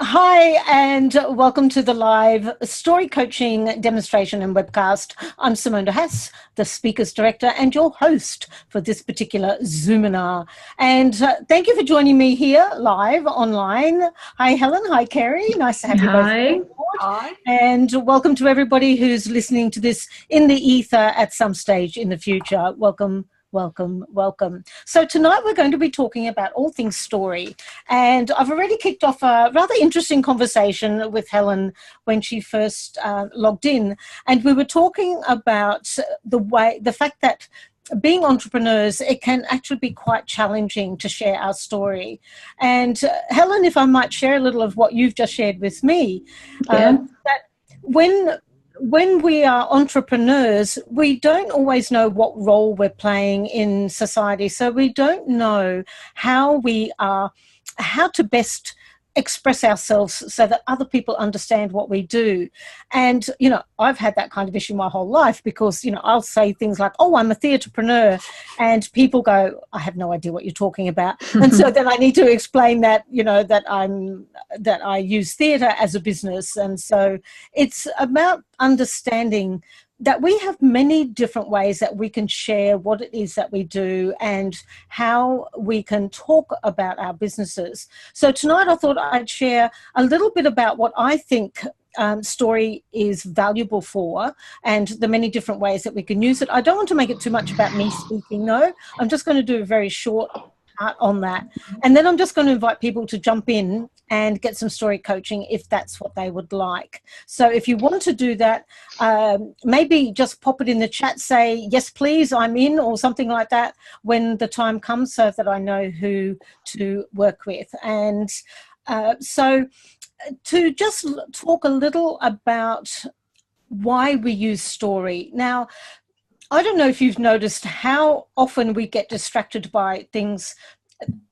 Hi, and welcome to the live story coaching demonstration and webcast. I'm Simone Haas, the speaker's director and your host for this particular Zoominar. And thank you for joining me here live online. Hi, Helen. Hi, Kerry. Nice to have you both on Hi. board. Hi. And welcome to everybody who's listening to this in the ether at some stage in the future. Welcome. Welcome, welcome. So tonight we're going to be talking about all things story. And I've already kicked off a rather interesting conversation with Helen when she first logged in. And we were talking about the fact that being entrepreneurs, it can actually be quite challenging to share our story. And Helen, if I might share a little of what you've just shared with me, that when we are entrepreneurs, we don't always know what role we're playing in society. So we don't know how to best express ourselves so that other people understand what we do. And, I've had that kind of issue my whole life because, I'll say things like, oh, I'm a theatrepreneur. And people go, I have no idea what you're talking about. And so then I need to explain that, that I use theatre as a business. And so it's about understanding that we have many different ways that we can share what it is that we do and how we can talk about our businesses. So tonight I thought I'd share a little bit about what I think story is valuable for and the many different ways that we can use it. I don't want to make it too much about me speaking, no. I'm just going to do a very short part on that. And then I'm just going to invite people to jump in and get some story coaching if that's what they would like. So if you want to do that, maybe just pop it in the chat, say, yes, please, I'm in, or something like that when the time comes so that I know who to work with. And so to just talk a little about why we use story. Now, I don't know if you've noticed how often we get distracted by things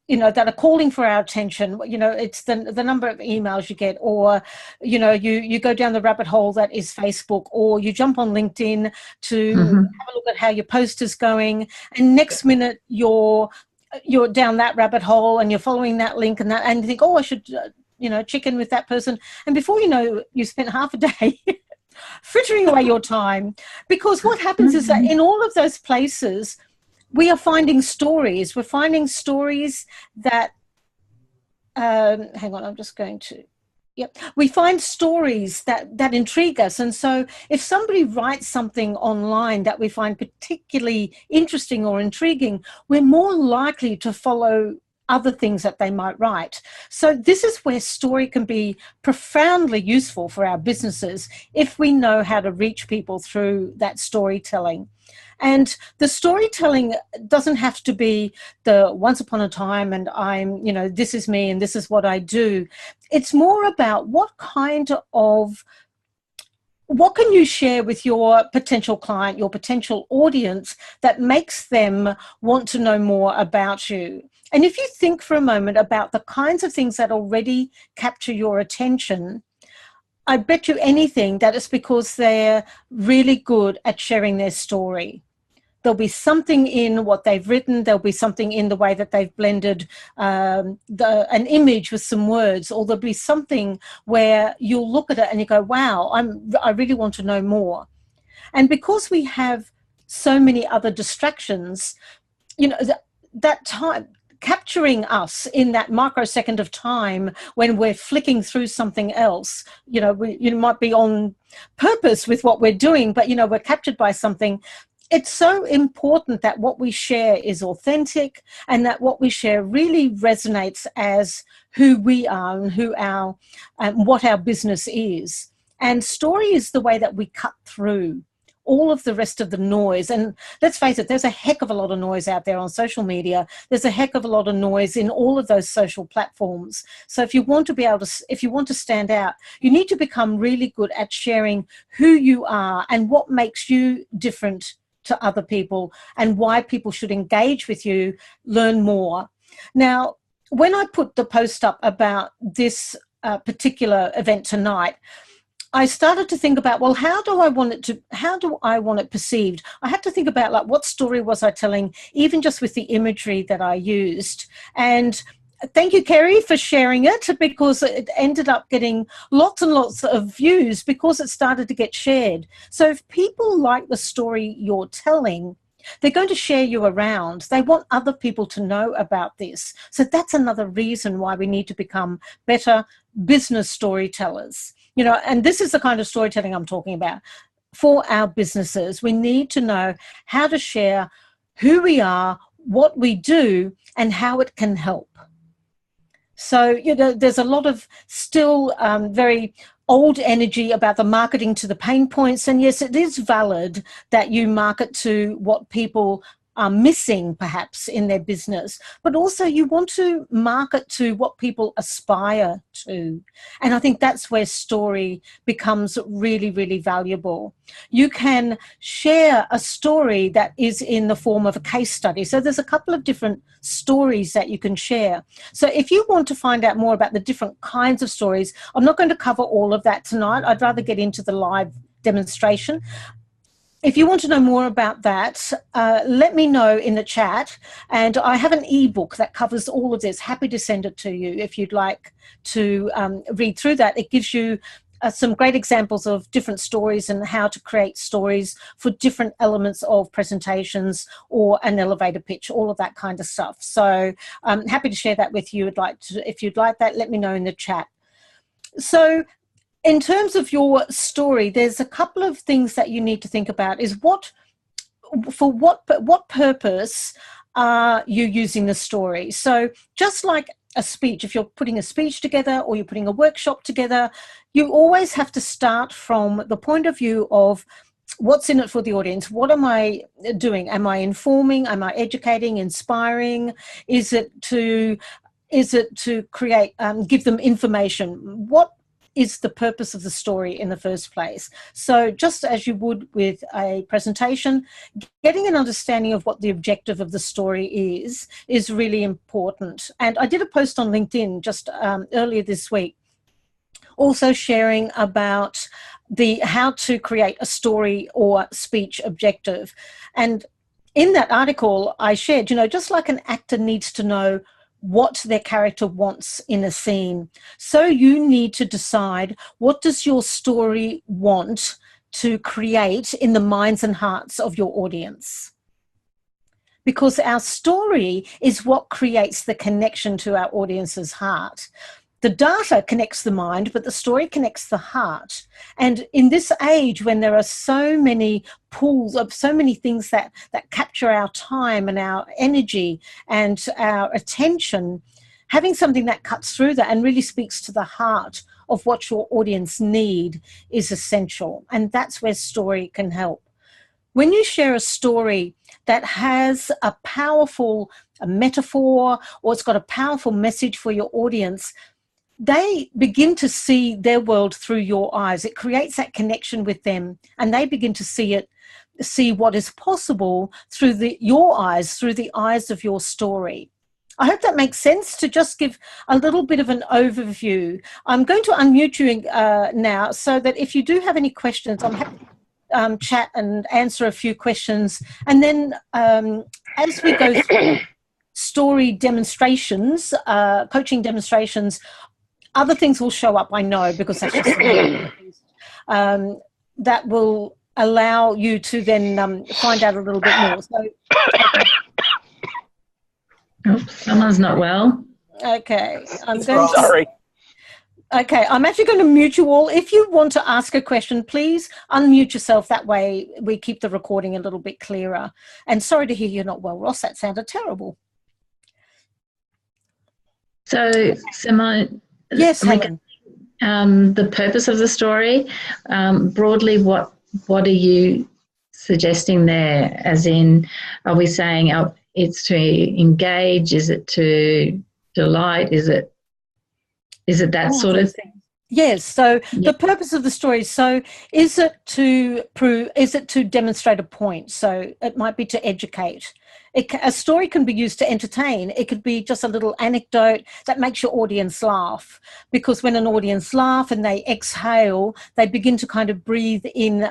that are calling for our attention. It's the number of emails you get, or, you go down the rabbit hole that is Facebook, or you jump on LinkedIn to have a look at how your post is going. And next minute you're down that rabbit hole and you're following that link and you think, oh, I should, check in with that person. And before you know, you spent half a day frittering away your time, because what happens is that in all of those places, we are finding stories. We're finding stories that, hang on, I'm just going to, we find stories that intrigue us. And so if somebody writes something online that we find particularly interesting or intriguing, we're more likely to follow other things that they might write. So this is where story can be profoundly useful for our businesses if we know how to reach people through that storytelling. And the storytelling doesn't have to be the once upon a time and I'm, this is me and this is what I do. It's more about what can you share with your potential client, your potential audience, that makes them want to know more about you. And if you think for a moment about the kinds of things that already capture your attention, I bet you anything that it's because they're really good at sharing their story. There'll be something in what they've written. There'll be something in the way that they've blended an image with some words, or there'll be something where you'll look at it and you go, wow, I really want to know more. And because we have so many other distractions, that time, capturing us in that microsecond of time when we're flicking through something else, you might be on purpose with what we're doing, but, we're captured by something. It's so important that what we share is authentic and that what we share really resonates as who we are and what our business is. And story is the way that we cut through all of the rest of the noise. And let's face it, there's a heck of a lot of noise out there on social media. There's a heck of a lot of noise in all of those social platforms. So if you want to stand out, you need to become really good at sharing who you are and what makes you different to other people and why people should engage with you, learn more. Now, when I put the post up about this particular event tonight, I started to think about, well, how do I want it perceived? I had to think about, like, what story was I telling, even just with the imagery that I used. And thank you, Kerry, for sharing it, because it ended up getting lots and lots of views because it started to get shared. So if people like the story you're telling, they're going to share you around. They want other people to know about this. So that's another reason why we need to become better business storytellers. You know, and this is the kind of storytelling I'm talking about. For our businesses, we need to know how to share who we are, what we do, and how it can help. So, you know, there's a lot of still very old energy about the marketing to the pain points. And yes, it is valid that you market to what people are missing perhaps in their business, but also you want to market to what people aspire to. And I think that's where story becomes really, really valuable. You can share a story that is in the form of a case study. So there's a couple of different stories that you can share. So if you want to find out more about the different kinds of stories, I'm not going to cover all of that tonight. I'd rather get into the live demonstration. If you want to know more about that, let me know in the chat. And I have an ebook that covers all of this. Happy to send it to you if you'd like to read through that. It gives you some great examples of different stories and how to create stories for different elements of presentations or an elevator pitch, all of that kind of stuff. So I'm happy to share that with you. If you'd like that, let me know in the chat. So in terms of your story, there's a couple of things that you need to think about. Is what purpose are you using the story? So just like a speech, if you're putting a speech together or you're putting a workshop together, you always have to start from the point of view of what's in it for the audience. What am I doing? Am I informing? Am I educating, inspiring? Is it to create, give them information? What is the purpose of the story in the first place? So just as you would with a presentation, getting an understanding of what the objective of the story is really important. And I did a post on LinkedIn just earlier this week, also sharing about how to create a story or speech objective. And in that article I shared, you know, just like an actor needs to know what their character wants in a scene, so you need to decide, what does your story want to create in the minds and hearts of your audience? Because our story is what creates the connection to our audience's heart. The data connects the mind, but the story connects the heart. And in this age, when there are so many pools of so many things that capture our time and our energy and our attention, having something that cuts through that and really speaks to the heart of what your audience need is essential. And that's where story can help. When you share a story that has a powerful metaphor, or it's got a powerful message for your audience, they begin to see their world through your eyes. It creates that connection with them, and they begin to see what is possible through your eyes, through the eyes of your story. I hope that makes sense. To just give a little bit of an overview, I'm going to unmute you now, so that if you do have any questions, I'm happy to chat and answer a few questions. And then as we go through story demonstrations, coaching demonstrations, other things will show up, I know, because that's just that will allow you to then find out a little bit more. So, oops, someone's not well. Okay, Sorry. Okay, I'm actually going to mute you all. If you want to ask a question, please unmute yourself. That way we keep the recording a little bit clearer. And sorry to hear you're not well, Ross. That sounded terrible. So, Simone. Yes, Helen. The purpose of the story, broadly, what are you suggesting there? As in, are we saying it's to engage? Is it to delight? Is it that sort of thing? Yes. So the purpose of the story. So is it to demonstrate a point? So it might be to educate. A story can be used to entertain. It could be just a little anecdote that makes your audience laugh, because when an audience laugh and they exhale, they begin to kind of breathe in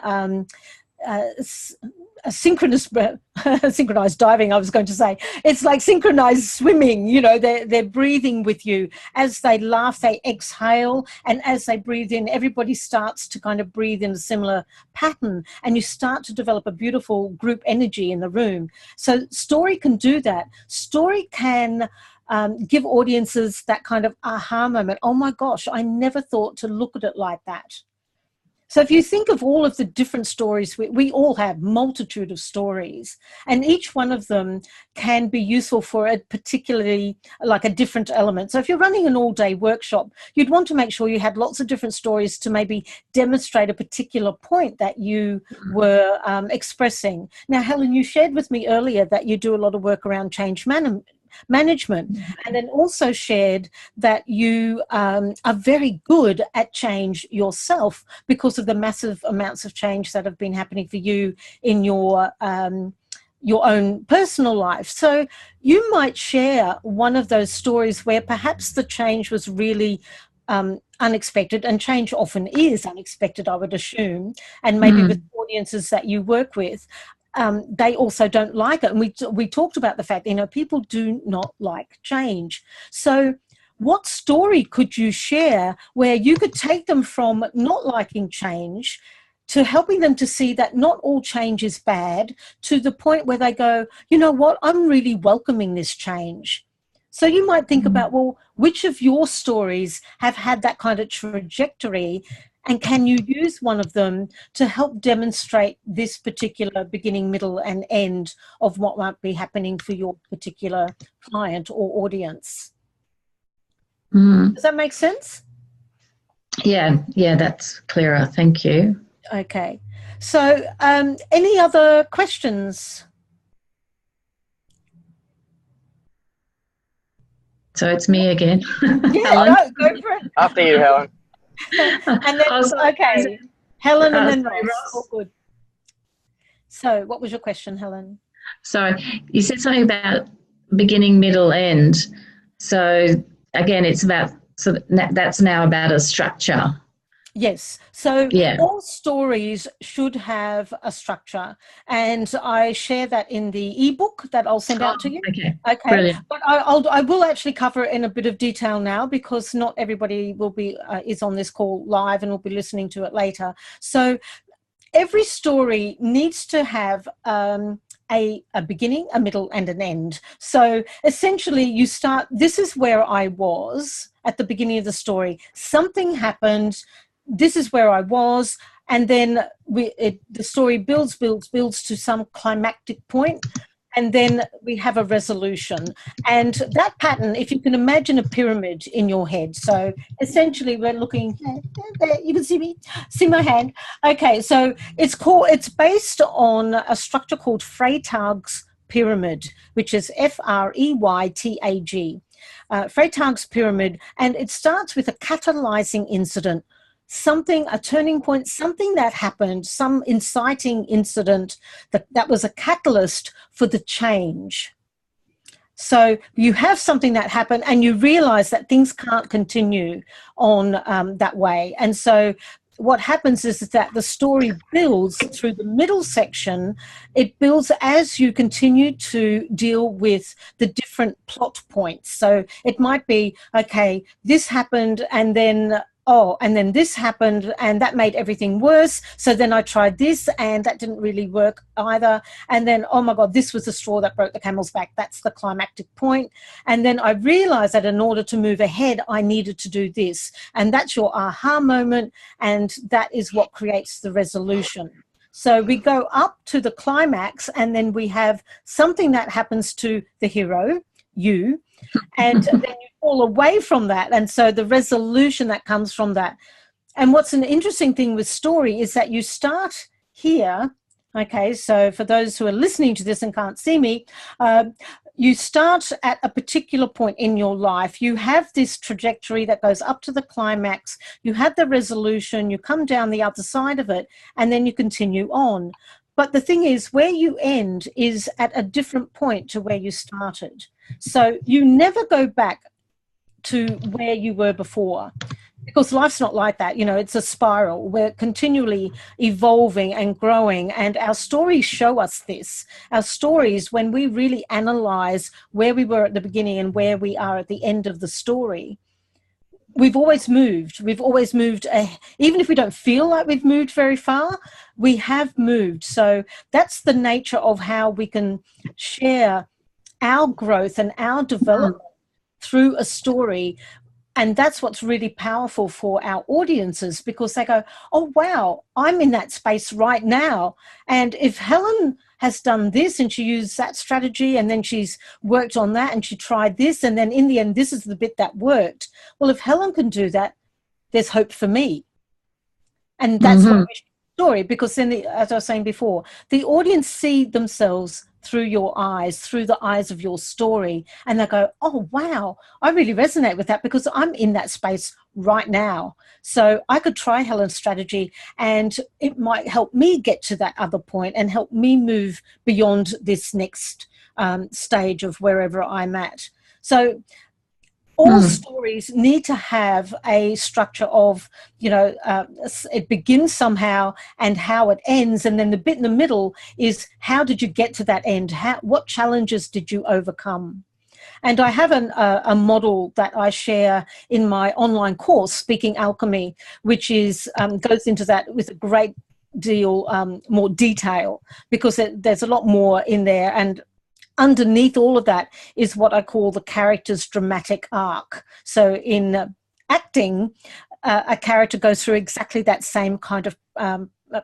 a synchronized diving, I was going to say. It's like synchronized swimming, you know, they're breathing with you. As they laugh, they exhale, and as they breathe in, everybody starts to kind of breathe in a similar pattern, and you start to develop a beautiful group energy in the room. So story can do that. Story can give audiences that kind of aha moment. Oh my gosh, I never thought to look at it like that. So if you think of all of the different stories, we all have multitude of stories, and each one of them can be useful for a particularly, like a different element. So if you're running an all-day workshop, you'd want to make sure you had lots of different stories to maybe demonstrate a particular point that you were expressing. Now, Helen, you shared with me earlier that you do a lot of work around change management, and then also shared that you are very good at change yourself because of the massive amounts of change that have been happening for you in your own personal life. So you might share one of those stories where perhaps the change was really unexpected, and change often is unexpected, I would assume, and maybe with audiences that you work with, they also don't like it. And we talked about the fact, you know, people do not like change. So what story could you share where you could take them from not liking change to helping them to see that not all change is bad, to the point where they go, you know what, I'm really welcoming this change. So you might think about, well, which of your stories have had that kind of trajectory, and can you use one of them to help demonstrate this particular beginning, middle, and end of what might be happening for your particular client or audience? Does that make sense? Yeah, that's clearer. Thank you. Okay. So any other questions? So it's me again. Yeah, no, go for it. After you, Helen. And then, okay, Helen and then Ross. All good. So what was your question, Helen? Sorry, you said something about beginning, middle, end. So again, it's about, so that's now about a structure. Yes. So yeah. All stories should have a structure, and I share that in the ebook that I'll send out to you. Okay. Brilliant. But I will actually cover it in a bit of detail now, because not everybody will be is on this call live and will be listening to it later. So every story needs to have a beginning, a middle, and an end. So essentially you start, this is where I was at the beginning of the story. Something happened. This is where I was. And then the story builds to some climactic point. And then we have a resolution. And that pattern, if you can imagine a pyramid in your head. So essentially we're looking, there, you can see me, see my hand. Okay, so it's based on a structure called Freytag's pyramid, which is Freytag. Freytag's pyramid, and it starts with a catalyzing incident. A turning point, something that happened, some inciting incident that was a catalyst for the change. So you have something that happened and you realize that things can't continue on that way. And so what happens is that the story builds through the middle section. It builds as you continue to deal with the different plot points. So it might be, okay, this happened, and then this happened, and that made everything worse. So then I tried this, and that didn't really work either. And then, oh my God, this was the straw that broke the camel's back. That's the climactic point. And then I realized that in order to move ahead, I needed to do this. And that's your aha moment. And that is what creates the resolution. So we go up to the climax, and then we have something that happens to the hero, you, and then you fall away from that. And so the resolution that comes from that. And what's an interesting thing with story is that you start here. Okay, so for those who are listening to this and can't see me, you start at a particular point in your life. You have this trajectory that goes up to the climax. You have the resolution. You come down the other side of it, and then you continue on. But the thing is, where you end is at a different point to where you started. So you never go back to where you were before, because life's not like that. You know, it's a spiral. We're continually evolving and growing, and our stories show us this. Our stories, when we really analyze where we were at the beginning and where we are at the end of the story, we've always moved. We've always moved. Even if we don't feel like we've moved very far, we have moved. So that's the nature of how we can share our growth and our development through a story. And that's what's really powerful for our audiences, because they go, oh, wow, I'm in that space right now. And if Helen has done this and she used that strategy and then she's worked on that and she tried this, and then in the end, this is the bit that worked. Well, if Helen can do that, there's hope for me. And that's what we should story, because then, as I was saying before, the audience see themselves through your eyes, through the eyes of your story, and they go, oh, wow, I really resonate with that because I'm in that space right now. So I could try Helen's strategy and it might help me get to that other point and help me move beyond this next stage of wherever I'm at. So all stories need to have a structure of, you know, it begins somehow and how it ends. And then the bit in the middle is, how did you get to that end? What challenges did you overcome? And I have a model that I share in my online course, Speaking Alchemy, which is goes into that with a great deal more detail, because there's a lot more in there. And underneath all of that is what I call the character's dramatic arc. So in acting, a character goes through exactly that same kind of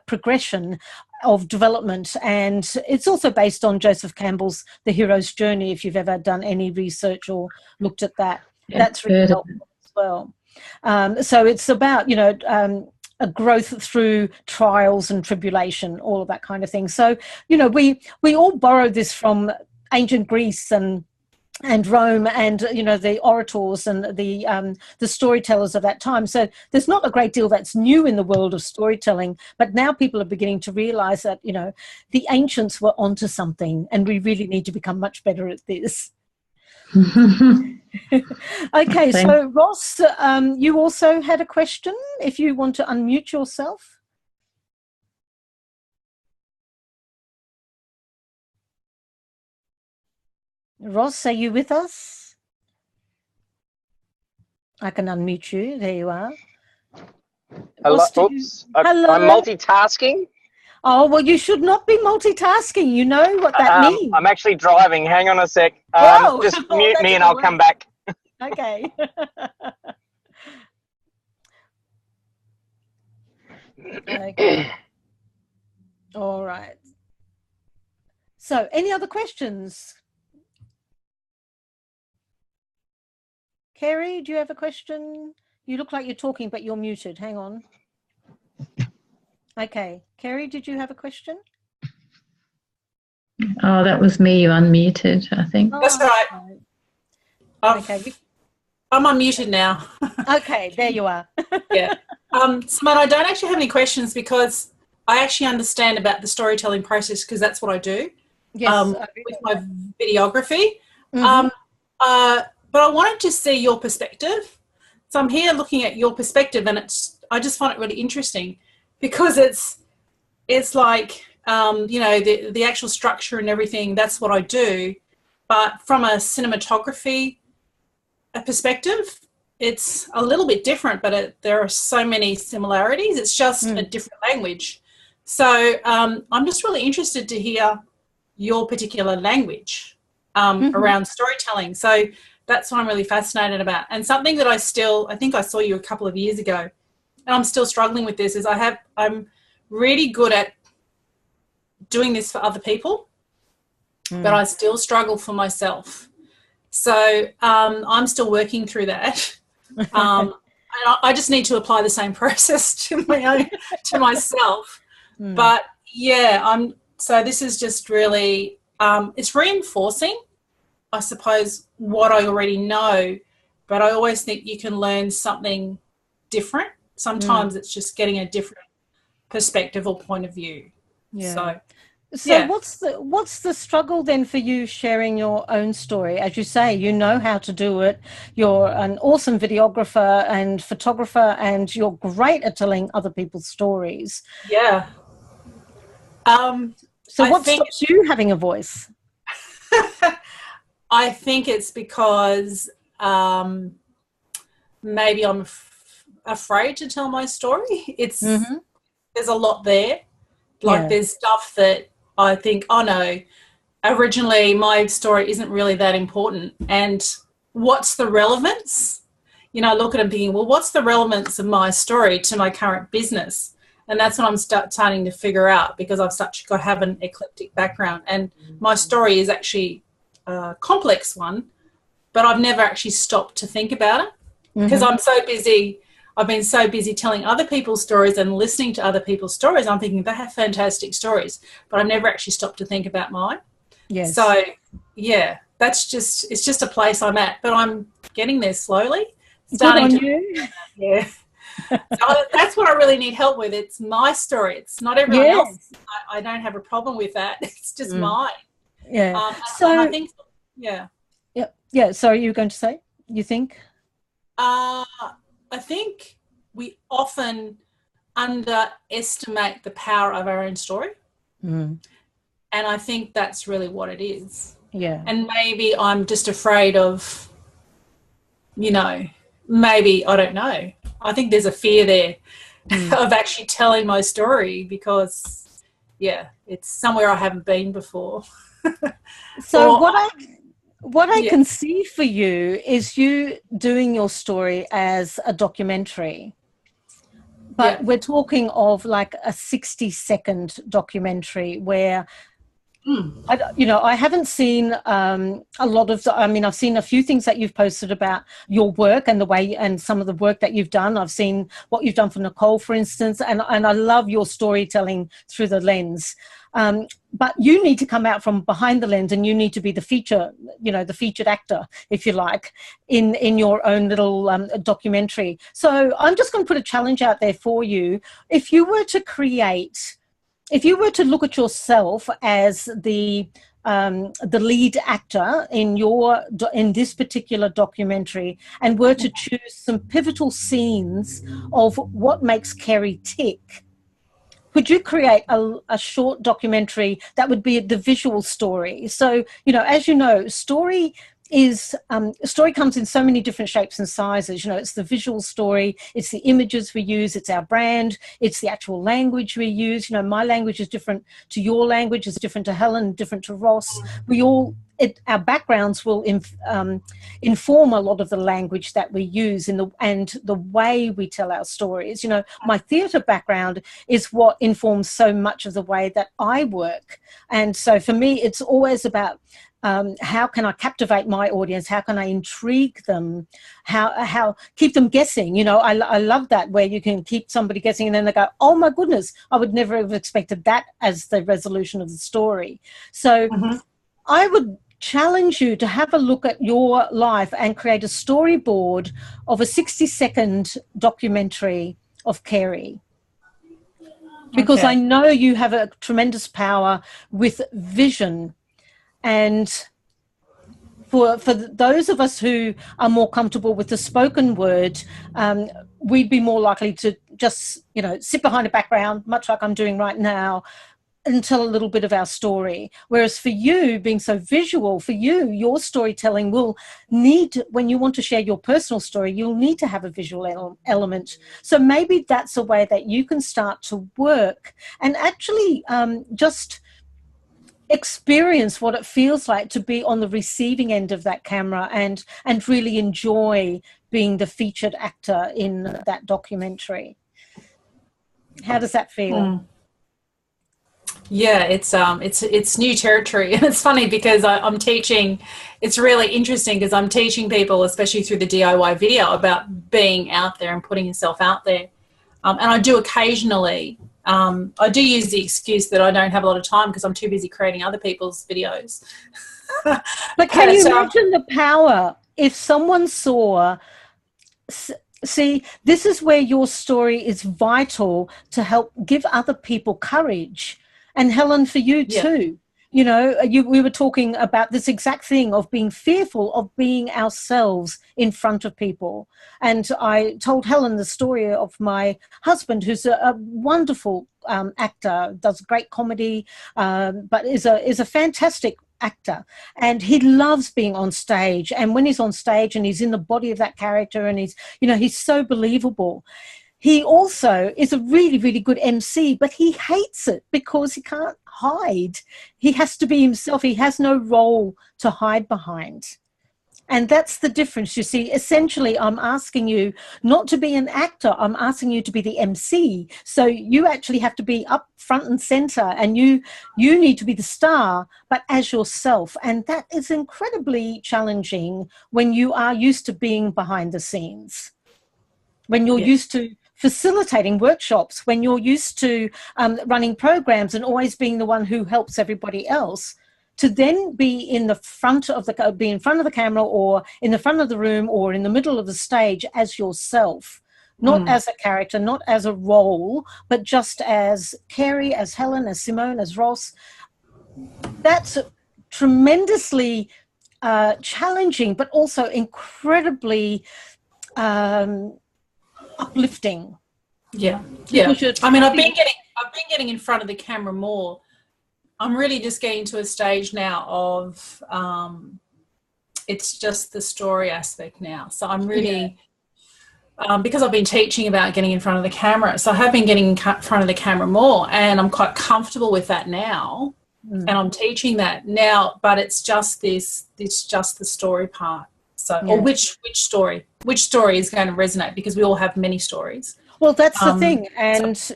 progression of development. And it's also based on Joseph Campbell's The Hero's Journey, if you've ever done any research or looked at that. Yeah, that's really helpful as well. So it's about, you know, a growth through trials and tribulation, all of that kind of thing. So, you know, we all borrow this from ancient Greece and Rome, and you know, the orators and the storytellers of that time. So there's not a great deal that's new in the world of storytelling, but now people are beginning to realize that, you know, the ancients were onto something, and we really need to become much better at this. Okay, so Ross, you also had a question. If you want to unmute yourself. Ross, are you with us? I can unmute you. There you are. Hello. Ross, Oops. Hello. I'm multitasking. Oh, well, you should not be multitasking. You know what that means. I'm actually driving. Hang on a sec. Just mute me and I'll come back. Okay. Okay. All right. So, any other questions? Kerry, do you have a question? You look like you're talking, but you're muted. Hang on. Okay. Kerry, did you have a question? Oh, that was me. You unmuted, I think. That's right. Okay. I'm unmuted now. Okay, there you are. Yeah. Simone, I don't actually have any questions because I actually understand about the storytelling process, because that's what I do. Yes. With my videography. But I wanted to see your perspective. So I'm here looking at your perspective, and I just find it really interesting, because it's like, you know, the actual structure and everything, that's what I do. But from a cinematography perspective, it's a little bit different, but there are so many similarities. It's just a different language. So I'm just really interested to hear your particular language around storytelling. So that's what I'm really fascinated about. And something that I think I saw you a couple of years ago, and I'm still struggling with this, is I'm really good at doing this for other people, but I still struggle for myself. So I'm still working through that. And I just need to apply the same process to myself. But yeah, so this is just really, it's reinforcing, I suppose, what I already know, but I always think you can learn something different. Sometimes it's just getting a different perspective or point of view. Yeah. So So what's the struggle then for you sharing your own story? As you say, you know how to do it. You're an awesome videographer and photographer, and you're great at telling other people's stories. Yeah. So what stops you having a voice? I think it's because maybe I'm afraid to tell my story. There's a lot there. Like there's stuff that I think, oh no, originally my story isn't really that important. And what's the relevance? You know, I look at it thinking, well, what's the relevance of my story to my current business? And that's what I'm starting to figure out, because I have an eclectic background, and my story is actually a complex one, but I've never actually stopped to think about it because I'm so busy. I've been so busy telling other people's stories and listening to other people's stories. I'm thinking they have fantastic stories, but I've never actually stopped to think about mine. Yes. So, yeah, it's just a place I'm at, but I'm getting there slowly. Good on you. Yeah. So that's what I really need help with. It's my story. It's not everyone else. I don't have a problem with that. It's just mine. Yeah. So I think, yeah. Yeah. Sorry, you were going to say, you think? I think we often underestimate the power of our own story. And I think that's really what it is. Yeah. And maybe I'm just afraid of, maybe, I don't know. I think there's a fear there of actually telling my story because, it's somewhere I haven't been before. So what I can see for you is you doing your story as a documentary, but we're talking of like a 60-second documentary where, I haven't seen a lot of I've seen a few things that you've posted about your work and the way and some of the work that you've done. I've seen what you've done for Nicole, for instance, and I love your storytelling through the lens. But you need to come out from behind the lens, and you need to be the featured actor, if you like, in your own little documentary. So I'm just going to put a challenge out there for you. If you were to look at yourself as the lead actor in this particular documentary, and were to choose some pivotal scenes of what makes Kerry tick, could you create a short documentary that would be the visual story? So, as you know, story comes in so many different shapes and sizes. It's the visual story, it's the images we use, it's our brand, it's the actual language we use. My language is different to your language, is different to Helen, different to Ross. Our backgrounds will inform a lot of the language that we use and the way we tell our stories. My theatre background is what informs so much of the way that I work. And so for me, it's always about how can I captivate my audience? How can I intrigue them? How keep them guessing? I love that, where you can keep somebody guessing and then they go, oh my goodness, I would never have expected that as the resolution of the story. So I would challenge you to have a look at your life and create a storyboard of a 60-second documentary of Kerry. Because I know you have a tremendous power with vision. And for those of us who are more comfortable with the spoken word, we'd be more likely to just, sit behind a background, much like I'm doing right now, and tell a little bit of our story. Whereas for you, being so visual, for you, your storytelling will need, when you want to share your personal story, you'll need to have a visual element. So maybe that's a way that you can start to work and actually just experience what it feels like to be on the receiving end of that camera and really enjoy being the featured actor in that documentary. How does that feel? Yeah, it's new territory, and it's funny because I'm teaching. It's really interesting because I'm teaching people, especially through the DIY video, about being out there and putting yourself out there. And I do occasionally. I do use the excuse that I don't have a lot of time because I'm too busy creating other people's videos. But can you imagine the power if someone saw? See, this is where your story is vital to help give other people courage And Helen, for you too. You know, we were talking about this exact thing of being fearful of being ourselves in front of people. And I told Helen the story of my husband, who's a wonderful actor, does great comedy, but is a fantastic actor, and he loves being on stage. And when he's on stage and he's in the body of that character, and he's so believable. He also is a really, really good MC, but he hates it because he can't hide. He has to be himself. He has no role to hide behind. And that's the difference, you see. Essentially, I'm asking you not to be an actor. I'm asking you to be the MC. So you actually have to be up front and center, and you need to be the star, but as yourself. And that is incredibly challenging when you are used to being behind the scenes, when you're used to facilitating workshops, when you're used to running programs and always being the one who helps everybody else. To then be in the front of the camera, or in the front of the room, or in the middle of the stage as yourself, not as a character, not as a role, but just as Carrie, as Helen, as Simone, as Ross. That's tremendously challenging, but also incredibly uplifting. Yeah. I mean, I've been getting in front of the camera more. I'm really just getting to a stage now of it's just the story aspect now. So I'm really, because I've been teaching about getting in front of the camera, so I have been getting in front of the camera more, and I'm quite comfortable with that now. And I'm teaching that now, but it's just just the story part. So, or which story is going to resonate, because we all have many stories. Well, that's the thing. And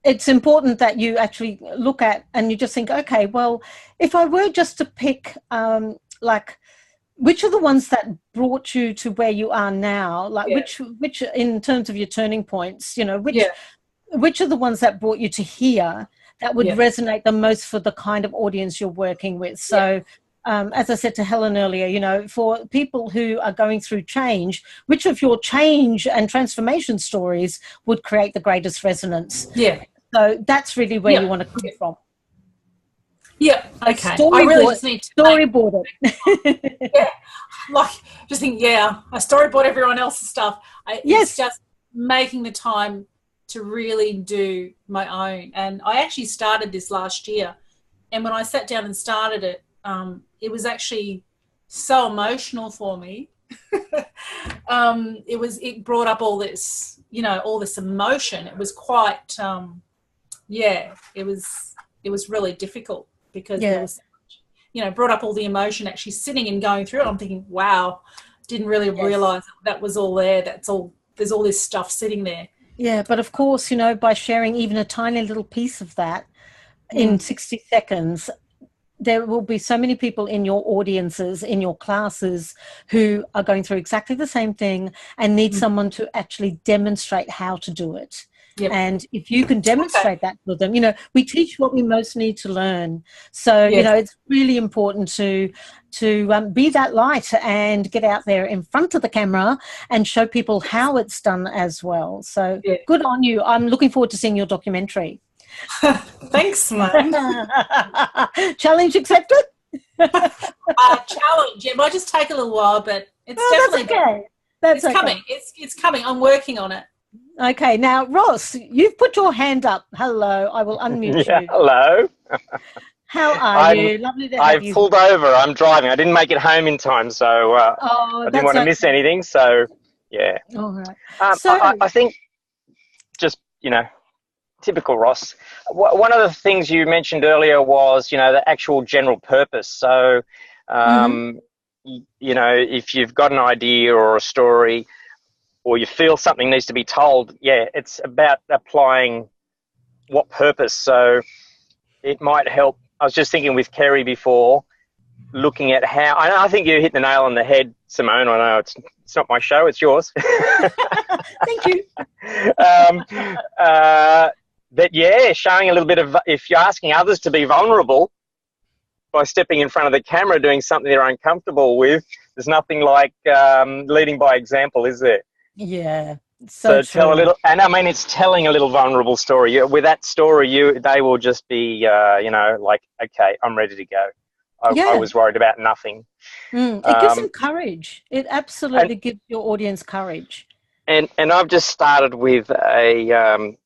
it's important that you actually look at, and you just think, okay, well, if I were just to pick, like, which are the ones that brought you to where you are now? Like, which in terms of your turning points, you know, which are the ones that brought you to here that would resonate the most for the kind of audience you're working with? So, as I said to Helen earlier, you know, for people who are going through change, which of your change and transformation stories would create the greatest resonance? Yeah. So that's really where you want to come from. Yeah. Okay. I really just need to storyboard it. Like, just think, I storyboard everyone else's stuff. It's just making the time to really do my own. And I actually started this last year. And when I sat down and started it, it was actually so emotional for me. It brought up all this, you know, all this emotion. It was quite, it was really difficult, because there was, you know, brought up all the emotion actually sitting and going through it. I'm thinking, wow, didn't really realize that was all there. There's all this stuff sitting there. Yeah, but of course, you know, by sharing even a tiny little piece of that in 60 seconds, there will be so many people in your audiences, in your classes, who are going through exactly the same thing and need someone to actually demonstrate how to do it. Yep. And if you can demonstrate that for them, you know, we teach what we most need to learn. So, you know, it's really important to be that light and get out there in front of the camera and show people how it's done as well. So good on you. I'm looking forward to seeing your documentary. Thanks, Simone. Challenge accepted? Challenge. It might just take a little while, but it's definitely okay. It's coming. It's coming. I'm working on it. Okay. Now, Ross, you've put your hand up. Hello. I will unmute you. Hello. How are you? Lovely to have you. I pulled over. I'm driving. I didn't make it home in time, so I didn't want to miss anything. So, yeah. All right. I think just, you know, typical Ross. One of the things you mentioned earlier was, you know, the actual general purpose. So, you know, if you've got an idea or a story, or you feel something needs to be told, it's about applying what purpose. So it might help. I was just thinking with Kerry before, looking at how, I think you hit the nail on the head, Simone. I know it's not my show, it's yours. Thank you. That, showing a little bit of, if you're asking others to be vulnerable by stepping in front of the camera, doing something they're uncomfortable with, there's nothing like leading by example, is there? Yeah, So tell a little, and I mean, it's telling a little vulnerable story. With that story, they will just be, like, okay, I'm ready to go. I was worried about nothing. It gives them courage. It absolutely gives your audience courage. And I've just started with a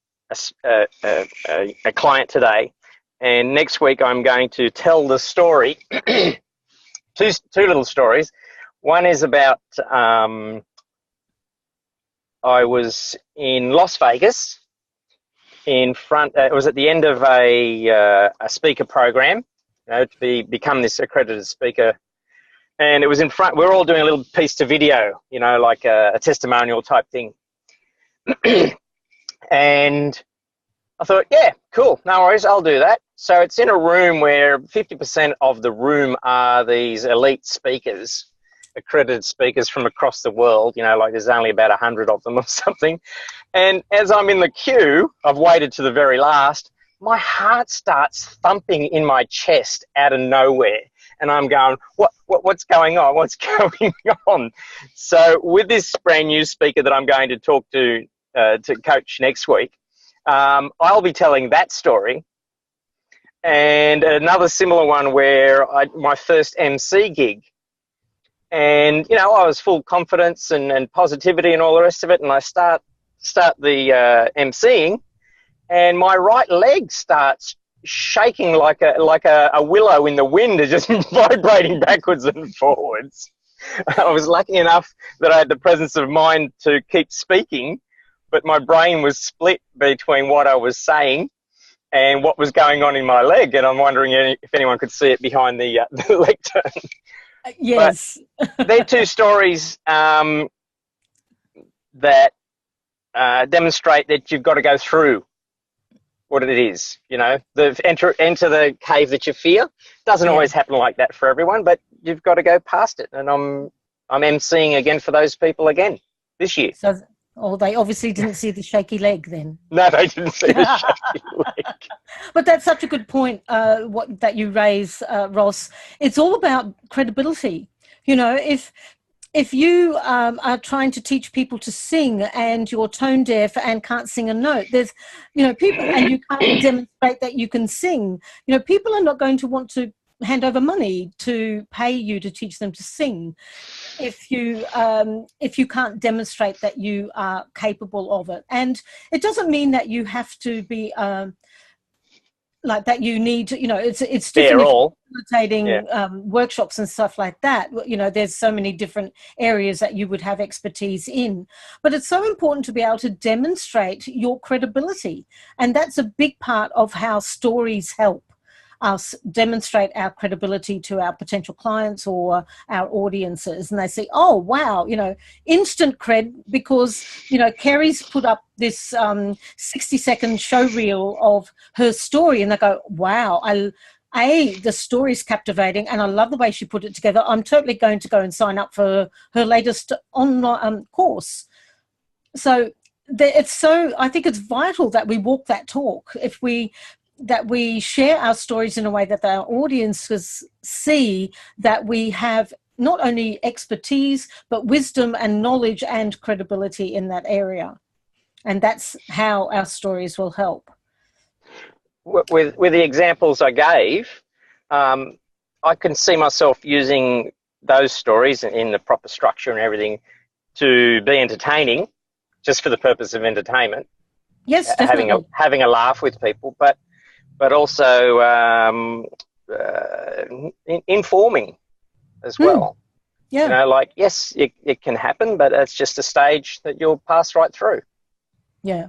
client today, and next week I'm going to tell the story, two little stories. One is about I was in Las Vegas it was at the end of a speaker program, to become this accredited speaker. And it was in front, we're all doing a little piece to video, like a testimonial type thing. And I thought, yeah, cool, no worries, I'll do that. So it's in a room where 50% of the room are these elite speakers, accredited speakers from across the world, like there's only about 100 of them or something. And as I'm in the queue, I've waited to the very last, my heart starts thumping in my chest out of nowhere. And I'm going, what's going on? What's going on? So with this brand new speaker that I'm going to talk to coach next week, I'll be telling that story. And another similar one where my first MC gig. And, I was full confidence and positivity and all the rest of it. And I start the MCing, and my right leg starts shaking like a willow in the wind, just vibrating backwards and forwards. I was lucky enough that I had the presence of mind to keep speaking, but my brain was split between what I was saying and what was going on in my leg, and I'm wondering if anyone could see it behind the lectern. Yes. They're two stories that demonstrate that you've got to go through what it is, enter the cave that you fear. Doesn't always happen like that for everyone, but you've got to go past it. And I'm emceeing again for those people again this year. So, they obviously didn't see the shaky leg then. No, they didn't see the shaky leg. But that's such a good point, that you raise, Ross. It's all about credibility. If you are trying to teach people to sing and you're tone deaf and can't sing a note, there's, people, and you can't demonstrate that you can sing, people are not going to want to hand over money to pay you to teach them to sing if you can't demonstrate that you are capable of it. And it doesn't mean that you have to be like that. You need to, it's different. Facilitating workshops and stuff like that. There's so many different areas that you would have expertise in, but it's so important to be able to demonstrate your credibility, and that's a big part of how stories help us demonstrate our credibility to our potential clients or our audiences. And they say, oh, wow, instant cred, because, Kerry's put up this 60-second show reel of her story, and they go, wow, the story's captivating, and I love the way she put it together. I'm totally going to go and sign up for her latest online course. So I think it's vital that we walk that talk. That we share our stories in a way that our audiences see that we have not only expertise, but wisdom and knowledge and credibility in that area. And that's how our stories will help. With the examples I gave, I can see myself using those stories in the proper structure and everything to be entertaining, just for the purpose of entertainment. Yes, definitely. Having a laugh with people, but also informing as well. Yeah. Yes, it can happen, but it's just a stage that you'll pass right through. Yeah.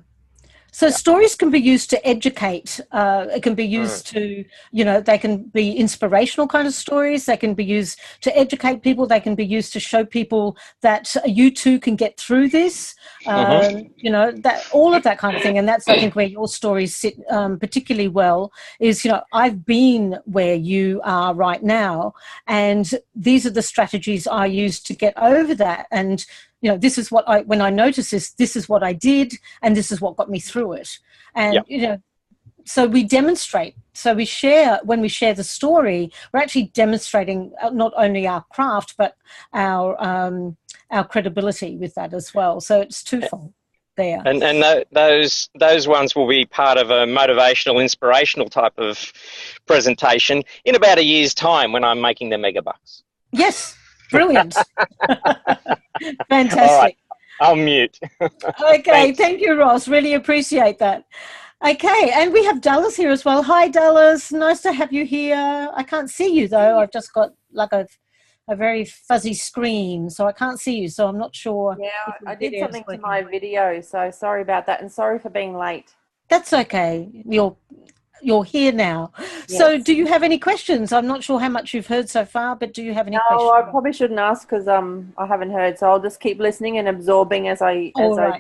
So stories can be used to educate. It can be used to, they can be inspirational kind of stories. They can be used to educate people. They can be used to show people that you too can get through this. That all of that kind of thing. And that's, I think, where your stories sit particularly well is, I've been where you are right now, and these are the strategies I use to get over that. And this is when I noticed this is what I did, and this is what got me through it. And, so we demonstrate. So when we share the story, we're actually demonstrating not only our craft, but our credibility with that as well. So it's twofold. there. And those ones will be part of a motivational, inspirational type of presentation in about a year's time when I'm making the megabucks. Yes, brilliant. Fantastic. All right, I'll mute. Okay, Thanks. thank you, Ross. Really appreciate that. Okay, and we have Dallas here as well. Hi, Dallas. Nice to have you here. I can't see you, though. I've just got like a very fuzzy screen, so I can't see you, so I'm not sure. Yeah, I did something to my video, so sorry about that, and sorry for being late. That's okay. You're here now. Yes. So do you have any questions? I'm not sure how much you've heard so far, but do you have any questions? No, I probably shouldn't ask because I haven't heard, so I'll just keep listening and absorbing as I do.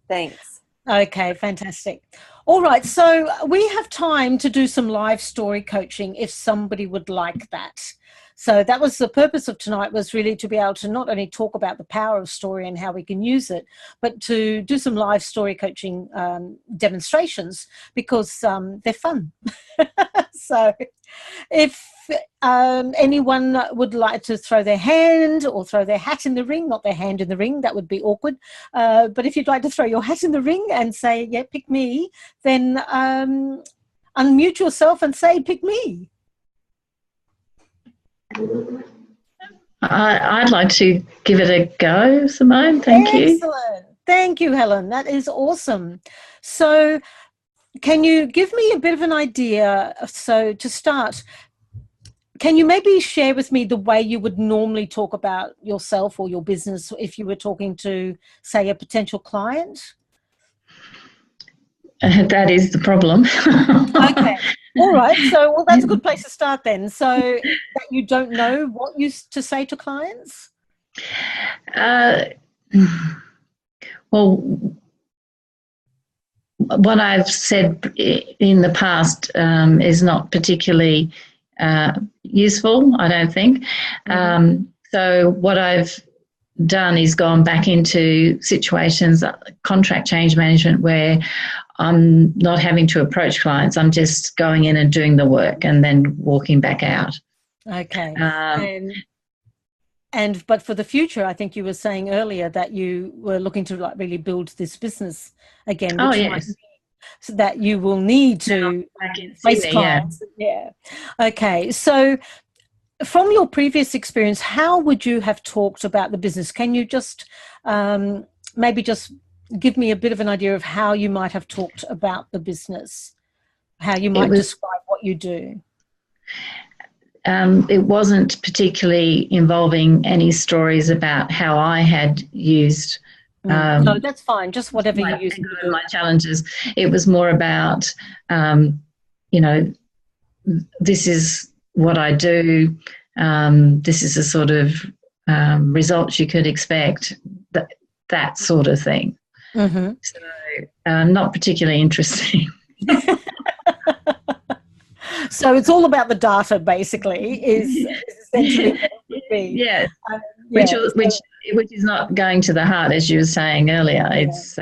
Thanks. Okay, fantastic. All right, so we have time to do some live story coaching if somebody would like that. So that was the purpose of tonight, was really to be able to not only talk about the power of story and how we can use it, but to do some live story coaching demonstrations, because they're fun. So if anyone would like to throw their hand or throw their hat in the ring, not their hand in the ring, that would be awkward. But if you'd like to throw your hat in the ring and say, yeah, pick me, then unmute yourself and say, pick me. I'd like to give it a go, Simone. Thank you. Excellent. Thank you, Helen. That is awesome. So can you give me a bit of an idea? So to start, can you maybe share with me the way you would normally talk about yourself or your business if you were talking to, say, a potential client? That is the problem. Okay. All right. So, well, that's a good place to start then. So that you don't know what to say to clients? Well, what I've said in the past is not particularly useful, I don't think. So what I've done is gone back into situations, contract change management, where I'm not having to approach clients. I'm just going in and doing the work and then walking back out. Okay. But for the future, I think you were saying earlier that you were looking to like really build this business again. Oh, yes. So that you will need to face clients. Yeah. Okay. So from your previous experience, how would you have talked about the business? Can you just maybe just give me a bit of an idea of how you might have talked about the business, how you might describe what you do? It wasn't particularly involving any stories about how I had used. No, that's fine. Just whatever you used to do. My challenges. It was more about, this is what I do. This is the sort of results you could expect. That sort of thing. Mm-hmm. So not particularly interesting. So it's all about the data, basically, is essentially what it would be. Yeah. Which is not going to the heart, as you were saying earlier. It's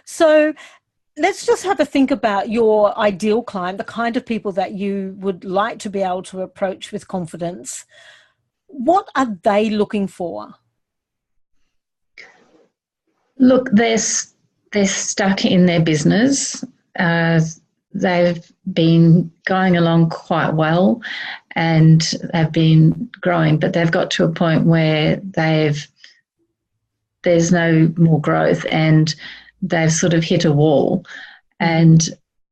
So let's just have a think about your ideal client, the kind of people that you would like to be able to approach with confidence. What are they looking for? Look, they're stuck in their business. They've been going along quite well and have been growing, but they've got to a point where there's no more growth and they've sort of hit a wall, and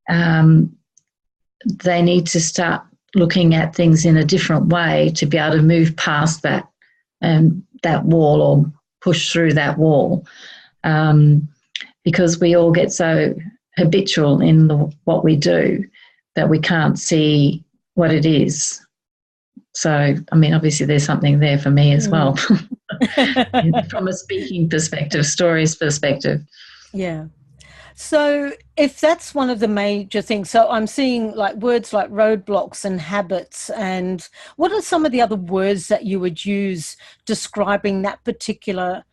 they need to start looking at things in a different way to be able to move past that wall or push through that wall, because we all get so habitual in what we do that we can't see what it is. So, I mean, obviously there's something there for me as well from a speaking perspective, stories perspective. Yeah. So if that's one of the major things, so I'm seeing like words like roadblocks and habits, and what are some of the other words that you would use describing that particular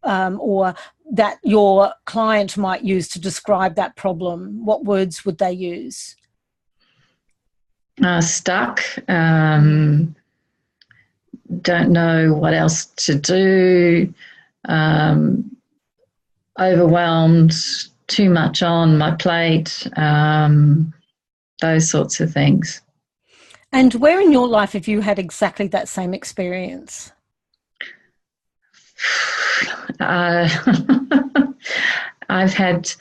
or that your client might use to describe that problem? What words would they use? Stuck, don't know what else to do, overwhelmed, too much on my plate, those sorts of things. And where in your life have you had exactly that same experience? I've had,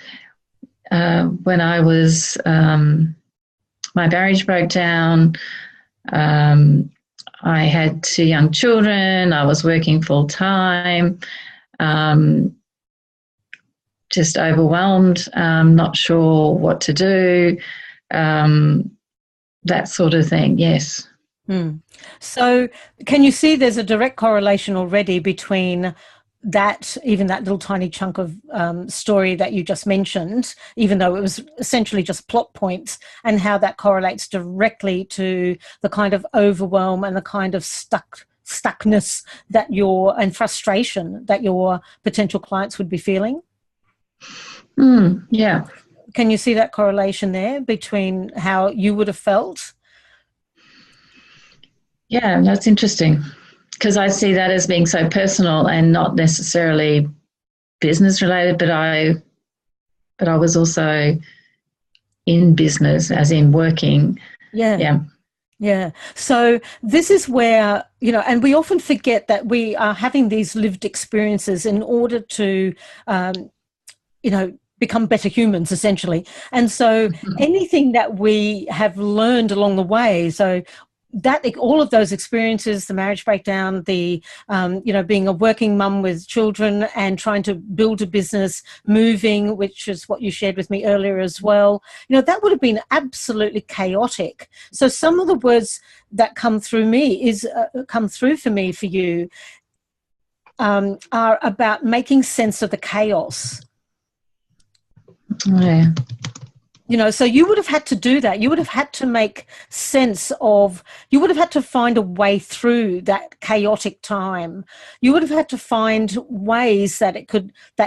when I was, my marriage broke down, I had 2 young children, I was working full time, just overwhelmed, not sure what to do, that sort of thing, yes. So can you see there's a direct correlation already between that, even that little tiny chunk of story that you just mentioned, even though it was essentially just plot points, and how that correlates directly to the kind of overwhelm and the kind of stuckness that and frustration that your potential clients would be feeling? Yeah. Can you see that correlation there between how you would have felt? Yeah, that's interesting, because I see that as being so personal and not necessarily business related, but I was also in business, as in working. Yeah. So this is where, and we often forget that we are having these lived experiences in order to, become better humans, essentially. And so anything that we have learned along the way, so that all of those experiences, the marriage breakdown, the being a working mum with children and trying to build a business, moving, which is what you shared with me earlier as well, that would have been absolutely chaotic. So some of the words that come through for me for you are about making sense of the chaos. Yeah. So you would have had to do that. You would have had to make sense of, you would have had to find a way through that chaotic time. You would have had to find ways that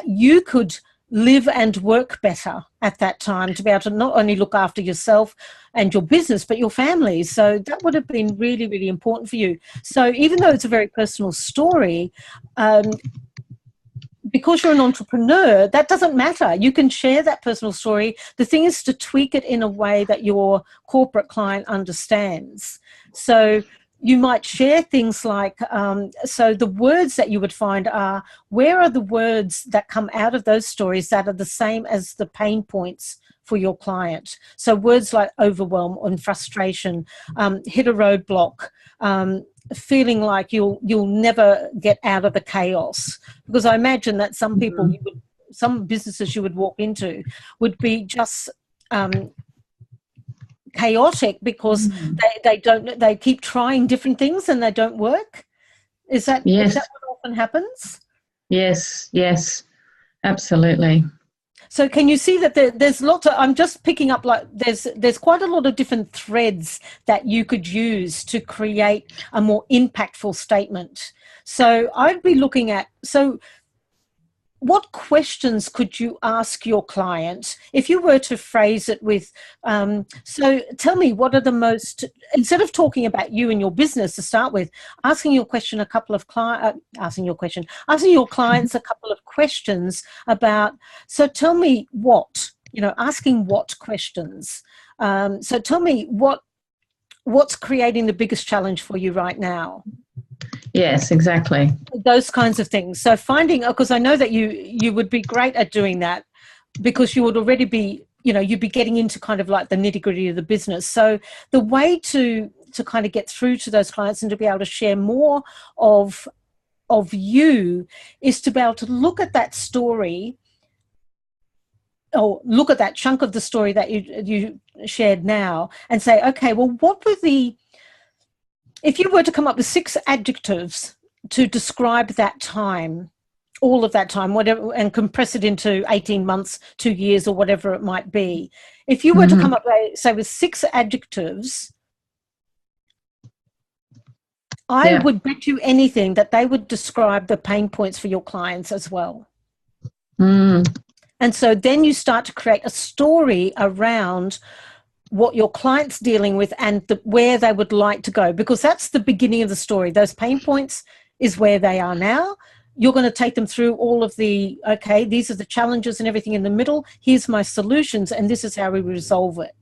you could live and work better at that time, to be able to not only look after yourself and your business, but your family. So that would have been really, really important for you. So even though it's a very personal story, because you're an entrepreneur, that doesn't matter. You can share that personal story. The thing is to tweak it in a way that your corporate client understands. So you might share things like, so the words that you would find are, where are the words that come out of those stories that are the same as the pain points for your client? So words like overwhelm and frustration, hit a roadblock, feeling like you'll never get out of the chaos, because I imagine that some people, some businesses you would walk into would be just chaotic because they keep trying different things and they don't work. Is that what often happens? Yes, absolutely. So can you see that there's lots of, I'm just picking up, like there's quite a lot of different threads that you could use to create a more impactful statement. So I'd be looking at, what questions could you ask your client if you were to phrase it with, so tell me, what are the most, instead of talking about you and your business to start with, asking your clients a couple of questions about, so tell me what, asking what questions. So tell me what's creating the biggest challenge for you right now? Yes, exactly. Those kinds of things. So finding, because I know that you would be great at doing that, because you would already be, you'd be getting into kind of like the nitty-gritty of the business. So the way to kind of get through to those clients and to be able to share more of you is to be able to look at that story, or look at that chunk of the story that you shared now and say, okay, well, what were if you were to come up with 6 adjectives to describe that time, all of that time, whatever, and compress it into 18 months, 2 years, or whatever it might be, if you were to come up, say, with 6 adjectives, I would bet you anything that they would describe the pain points for your clients as well. And so then you start to create a story around what your client's dealing with and where they would like to go, because that's the beginning of the story. Those pain points is where they are now. you're going to take them through all of the, okay, these are the challenges and everything in the middle. Here's my solutions, and this is how we resolve it.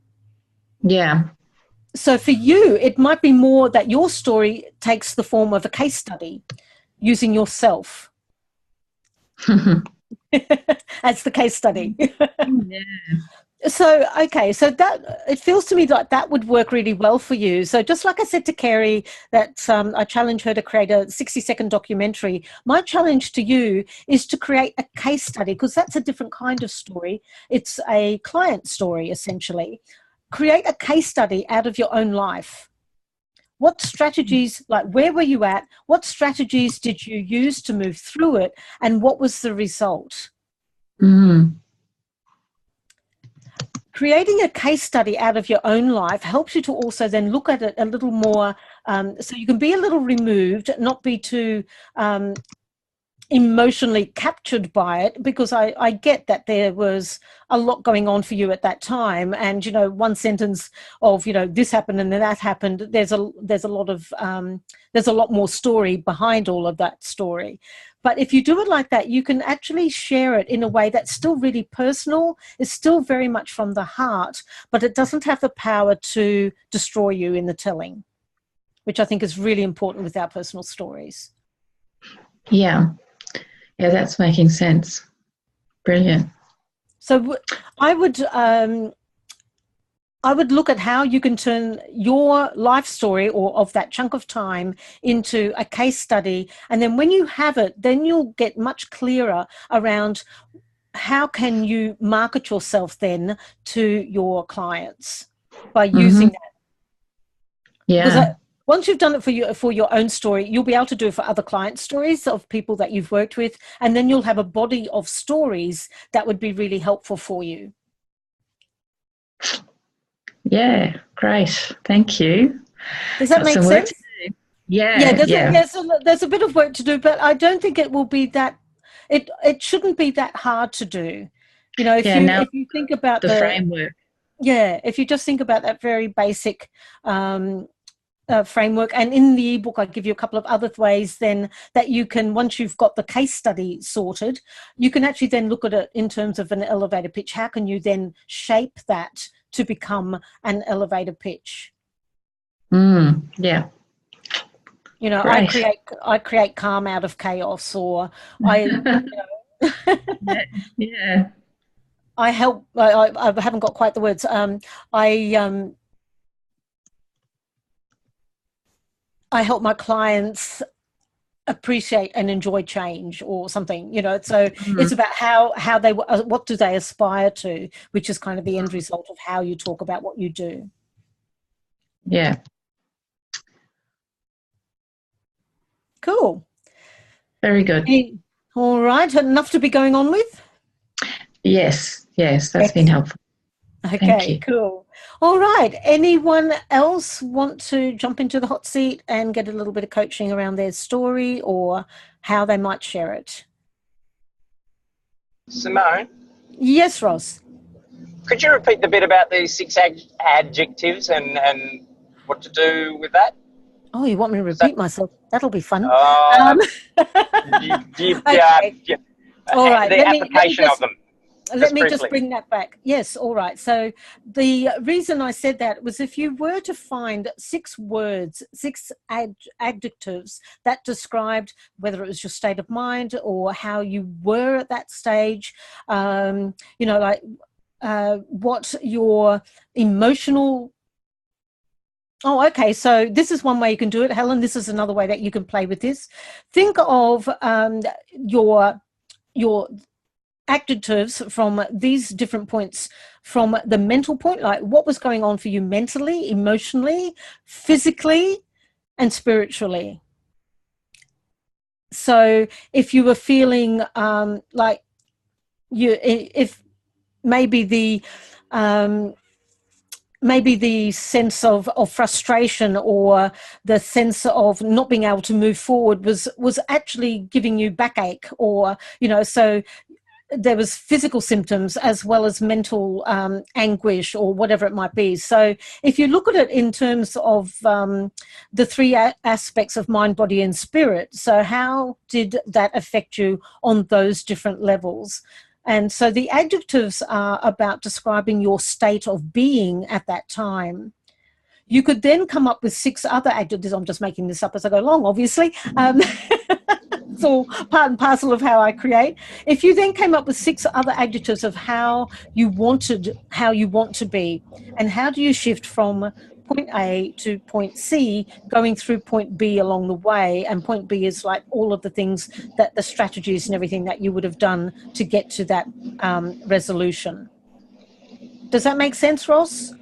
Yeah. So for you, it might be more that your story takes the form of a case study using yourself. As the case study. Yeah. So, okay, so that, it feels to me like that would work really well for you. So just like I said to Kerry, that I challenge her to create a 60-second documentary. My challenge to you is to create a case study, because that's a different kind of story. It's a client story, essentially. Create a case study out of your own life. What strategies, like where were you at? What strategies did you use to move through it? And what was the result? Mm. Creating a case study out of your own life helps you to also then look at it a little more, so you can be a little removed, not be too emotionally captured by it, because I get that there was a lot going on for you at that time, and one sentence of this happened and then that happened, there's a lot of there's a lot more story behind all of that story. But if you do it like that, you can actually share it in a way that's still really personal. It's still very much from the heart, but it doesn't have the power to destroy you in the telling, which I think is really important with our personal stories. Yeah. Yeah, that's making sense. Brilliant. So I would look at how you can turn your life story or of that chunk of time into a case study. And then when you have it, then you'll get much clearer around how can you market yourself then to your clients by using that. Yeah. Because once you've done it for your own story, you'll be able to do it for other client stories of people that you've worked with. And then you'll have a body of stories that would be really helpful for you. Yeah, great. Thank you. Does that make sense? Yeah. There's a bit of work to do, but I don't think it will be that, it shouldn't be that hard to do. If you think about the framework. Yeah, if you just think about that very basic framework, and in the ebook I give you a couple of other ways then that you can, once you've got the case study sorted, you can actually then look at it in terms of an elevator pitch. How can you then shape that to become an elevator pitch? Yeah. Great. I create calm out of chaos, or Yeah. I help. I haven't got quite the words. I help my clients appreciate and enjoy change, or something. So it's about how they, what do they aspire to, which is kind of the end result of how you talk about what you do. Yeah. Cool. Very good. All right. Enough to be going on with? Yes, that's been helpful. Okay, cool. All right. Anyone else want to jump into the hot seat and get a little bit of coaching around their story or how they might share it? Simone? Yes, Ross. Could you repeat the bit about the 6 adjectives and what to do with that? Oh, you want me to repeat myself? That'll be fun. Okay. All right. The application of them. Let me just bring that back. Yes, all right. So the reason I said that was, if you were to find 6 words, 6 adjectives that described whether it was your state of mind or how you were at that stage, what your emotional... Oh, okay. So this is one way you can do it, Helen. This is another way that you can play with this. Think of your adjectives from these different points, from the mental point, like what was going on for you mentally, emotionally, physically, and spiritually. So if you were feeling if maybe the sense of frustration or the sense of not being able to move forward was actually giving you backache, or so there was physical symptoms as well as mental anguish or whatever it might be. So if you look at it in terms of the three aspects of mind, body and spirit, so how did that affect you on those different levels? And so the adjectives are about describing your state of being at that time. You could then come up with 6 other adjectives. I'm just making this up as I go along, obviously. It's all part and parcel of how I create. If you then came up with 6 other adjectives of how you want to be, and how do you shift from point A to point C, going through point B along the way, and point B is like all of the things that the strategies and everything that you would have done to get to that resolution. Does that make sense, Ross?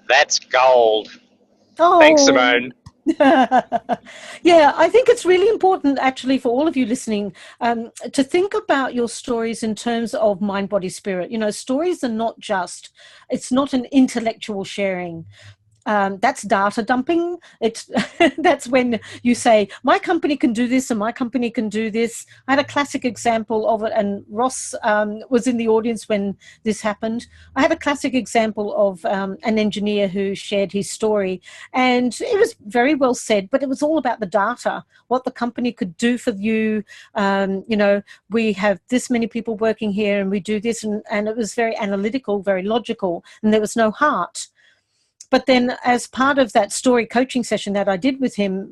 That's gold. Oh. Thanks, Simone. Yeah, I think it's really important actually for all of you listening to think about your stories in terms of mind, body, spirit. You know, stories are not just, it's not an intellectual sharing. That's data dumping. It's that's when you say my company can do this and my company can do this. I had a classic example of it, and Ross was in the audience when this happened. I had a classic example of an engineer who shared his story, and it was very well said, but it was all about the data, what the company could do for you. You know, we have this many people working here and we do this, and it was very analytical, very logical, and there was no heart. But then as part of that story coaching session that I did with him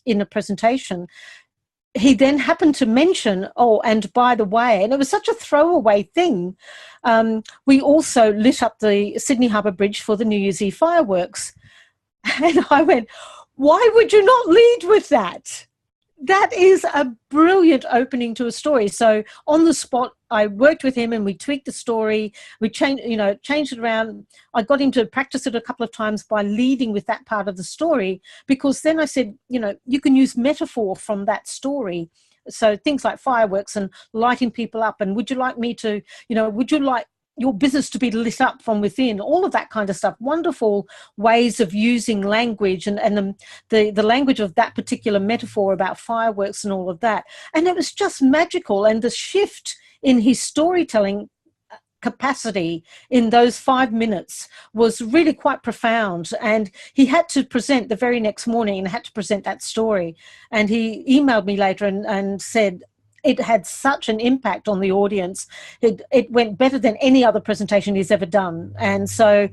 in a presentation, he then happened to mention, oh, and by the way, and it was such a throwaway thing, we also lit up the Sydney Harbour Bridge for the New Year's Eve fireworks. And I went, why would you not lead with that? That is a brilliant opening to a story. So on the spot, I worked with him and we tweaked the story. We changed it around. I got him to practice it a couple of times by leading with that part of the story, because then I said, you know, you can use metaphor from that story. So things like fireworks and lighting people up. And would you like me to, you know, would you like your business to be lit up from within, all of that kind of stuff. Wonderful ways of using language and the language of that particular metaphor about fireworks and all of that. And it was just magical. And the shift in his storytelling capacity in those 5 minutes was really quite profound. And he had to present the very next morning and had to present that story. And he emailed me later and said, it had such an impact on the audience. It went better than any other presentation he's ever done. And so,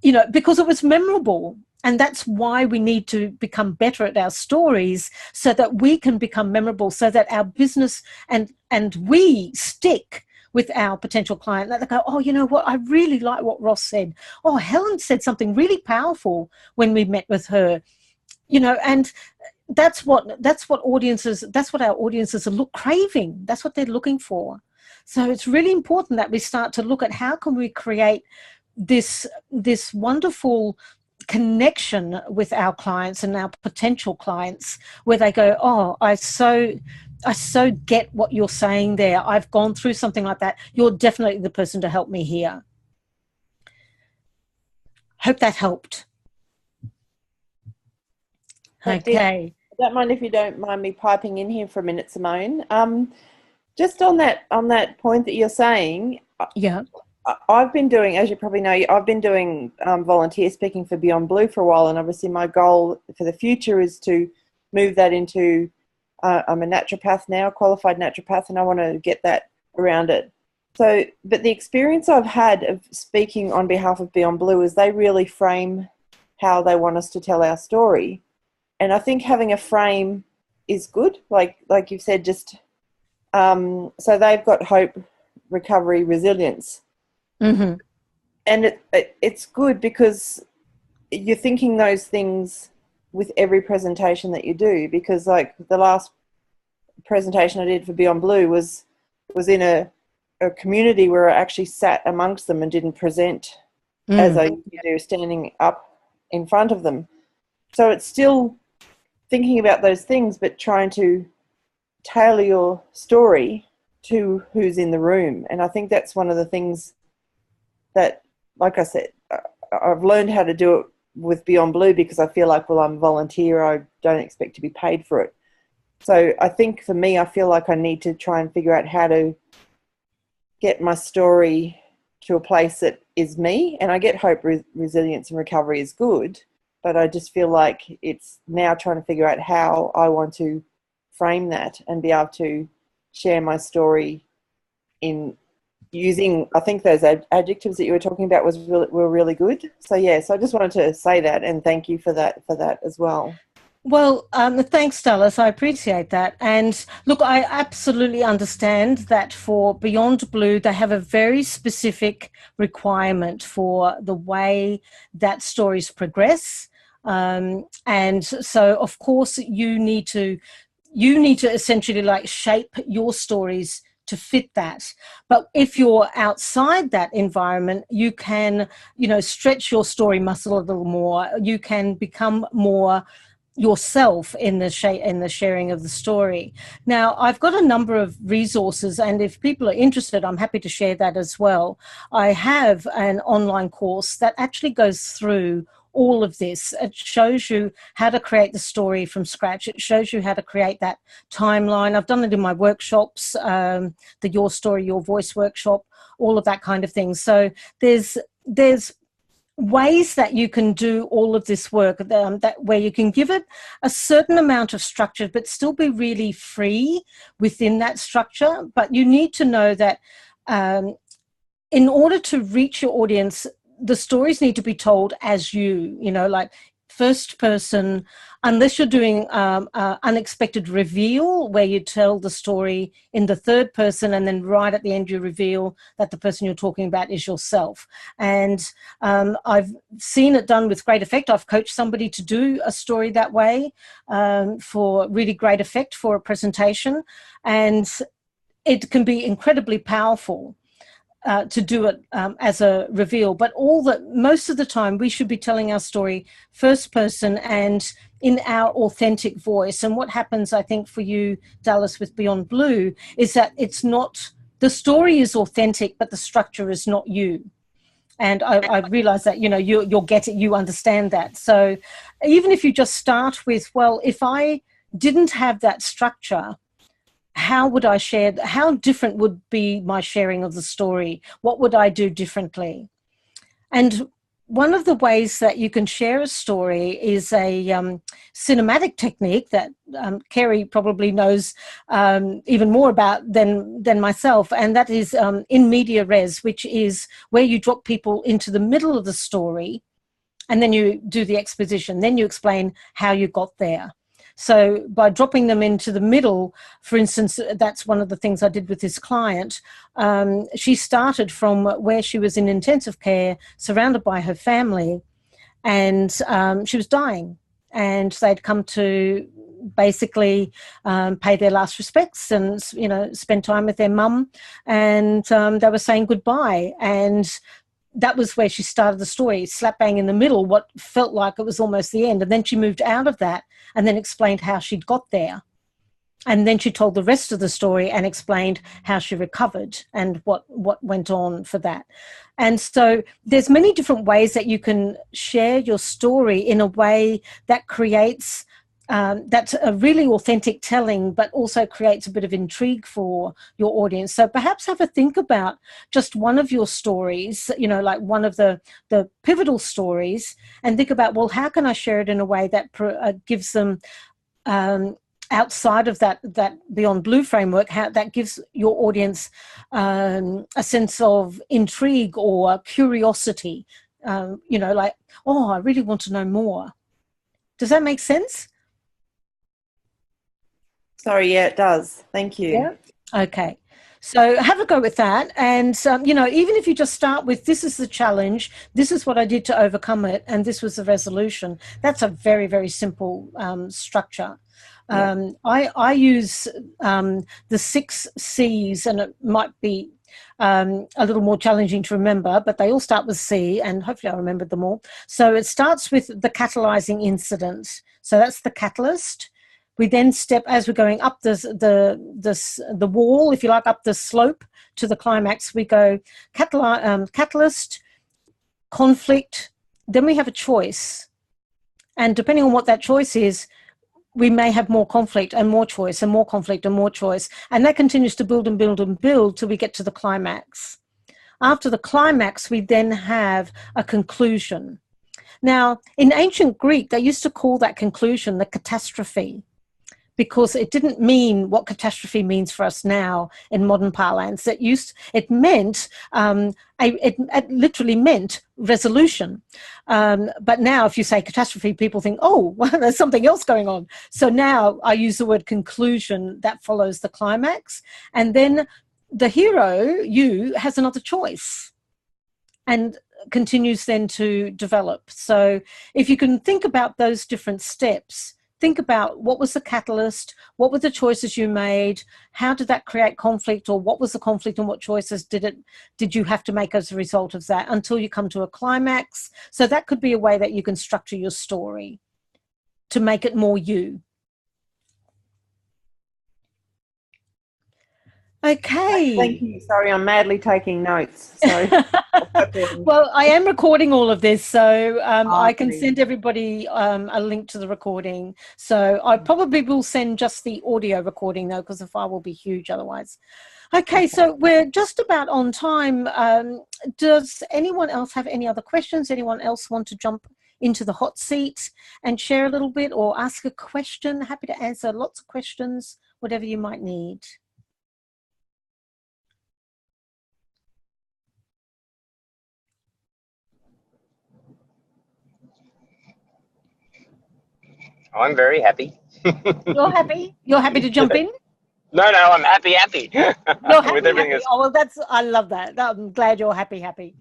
you know, because it was memorable. And that's why we need to become better at our stories so that we can become memorable, so that our business and we stick with our potential client. That they go, oh, you know what? I really like what Ross said. Oh, Helen said something really powerful when we met with her. You know, and that's what our audiences are craving. That's what they're looking for. So it's really important that we start to look at how can we create this wonderful connection with our clients and our potential clients, where they go, oh, I so get what you're saying there. I've gone through something like that. You're definitely the person to help me here. Hope that helped. Okay. I don't mind if you don't mind me piping in here for a minute, Simone. Just on that point that you're saying, yeah, I've been doing, as you probably know, I've been doing volunteer speaking for Beyond Blue for a while, and obviously my goal for the future is to move that into. I'm a naturopath now, qualified naturopath, and I want to get that around it. So, but the experience I've had of speaking on behalf of Beyond Blue is they really frame how they want us to tell our story. And I think having a frame is good, like you've said, just so they've got hope, recovery, resilience. Mm-hmm. And it's good because you're thinking those things with every presentation that you do, because like the last presentation I did for Beyond Blue was in a community where I actually sat amongst them and didn't present as I do, standing up in front of them. So it's still thinking about those things, but trying to tailor your story to who's in the room. And I think that's one of the things that, like I said, I've learned how to do it with Beyond Blue, because I feel like, well, I'm a volunteer, I don't expect to be paid for it. So I think for me, I feel like I need to try and figure out how to get my story to a place that is me. And I get hope, resilience and recovery is good, but I just feel like it's now trying to figure out how I want to frame that and be able to share my story in using, I think those adjectives that you were talking about were really good. So yes, I just wanted to say that and thank you for that as well. Well, thanks, Dallas. I appreciate that. And look, I absolutely understand that for Beyond Blue, they have a very specific requirement for the way that stories progress. And so, of course, you need to essentially like shape your stories to fit that. But if you're outside that environment, you can, stretch your story muscle a little more. You can become more yourself in the sharing of the story. Now, I've got a number of resources, and if people are interested, I'm happy to share that as well. I have an online course that actually goes through all of this. It shows you how to create the story from scratch. It shows you how to create that timeline. I've done it in my workshops, the Your Story, Your Voice workshop, all of that kind of thing. So there's ways that you can do all of this work, that where you can give it a certain amount of structure but still be really free within that structure. But you need to know that in order to reach your audience, the stories need to be told as like first person, unless you're doing unexpected reveal where you tell the story in the third person and then right at the end you reveal that the person you're talking about is yourself. And I've seen it done with great effect. I've coached somebody to do a story that way for really great effect for a presentation, and it can be incredibly powerful. To do it as a reveal, but most of the time we should be telling our story first person and in our authentic voice. And what happens, I think, for you, Dallas, with Beyond Blue, is that it's not, the story is authentic, but the structure is not you. And I realize that, you'll get it, you understand that. So even if you just start with, well, if I didn't have that structure, how would I share? How different would be my sharing of the story? What would I do differently? And one of the ways that you can share a story is a cinematic technique that Kerry probably knows even more about than myself, and that is in media res, which is where you drop people into the middle of the story and then you do the exposition. Then you explain how you got there. So by dropping them into the middle, for instance, that's one of the things I did with this client. She started from where she was in intensive care, surrounded by her family, and she was dying. And they'd come to basically pay their last respects and, spend time with their mum. And they were saying goodbye. And that was where she started the story, slap bang in the middle, what felt like it was almost the end. And then she moved out of that and then explained how she'd got there. And then she told the rest of the story and explained how she recovered and what went on for that. And so there's many different ways that you can share your story in a way that creates that's a really authentic telling, but also creates a bit of intrigue for your audience. So perhaps have a think about just one of your stories, like one of the pivotal stories, and think about, well, how can I share it in a way that gives them outside of that Beyond Blue framework, how that gives your audience a sense of intrigue or curiosity, like, oh, I really want to know more. Does that make sense? Sorry, yeah, it does. Thank you. Yeah. Okay. So have a go with that. And, even if you just start with, this is the challenge, this is what I did to overcome it, and this was the resolution, that's a very, very simple structure. Yeah. I use the 6 C's, and it might be a little more challenging to remember, but they all start with C, and hopefully I remembered them all. So it starts with the catalyzing incident. So that's the catalyst. We then step, as we're going up the wall, if you like, up the slope to the climax, we go catalyst, conflict, then we have a choice. And depending on what that choice is, we may have more conflict and more choice and more conflict and more choice. And that continues to build and build and build till we get to the climax. After the climax, we then have a conclusion. Now, in ancient Greek, they used to call that conclusion the catastrophe, because it didn't mean what catastrophe means for us now in modern parlance. It meant, it literally meant resolution. But now if you say catastrophe, people think, oh, well, there's something else going on. So now I use the word conclusion that follows the climax. And then the hero, you, has another choice and continues then to develop. So if you can think about those different steps, think about what was the catalyst, what were the choices you made, how did that create conflict, or what was the conflict and what choices did you have to make as a result of that until you come to a climax. So that could be a way that you can structure your story to make it more you. Okay. Thank you. Sorry, I'm madly taking notes. So. Well, I am recording all of this, so I can send everybody a link to the recording. So I probably will send just the audio recording, though, because the file will be huge otherwise. Okay, so we're just about on time. Does anyone else have any other questions? Anyone else want to jump into the hot seat and share a little bit or ask a question? Happy to answer lots of questions, whatever you might need. I'm very happy. You're happy? You're happy to jump in? No, I'm happy. You're happy, with everything. happy. Oh, well, I love that. I'm glad you're happy.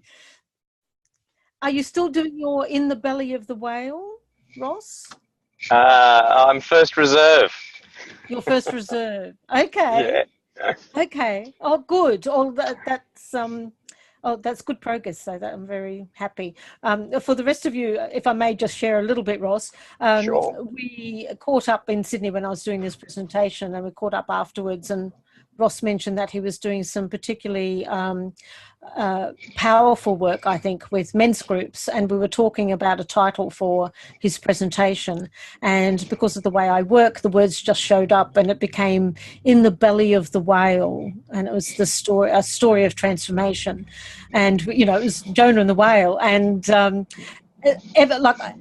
Are you still doing your In the Belly of the Whale, Ross? I'm first reserve. Your first reserve. Okay. Yeah. Okay. Oh, good. Oh, that's good progress. So that I'm very happy. For the rest of you, if I may just share a little bit, Ross. Sure. We caught up in Sydney when I was doing this presentation, and we caught up afterwards, and Ross mentioned that he was doing some particularly powerful work, I think, with men's groups, and we were talking about a title for his presentation, and because of the way I work, the words just showed up and it became In the Belly of the Whale, and it was a story of transformation, and it was Jonah and the whale, and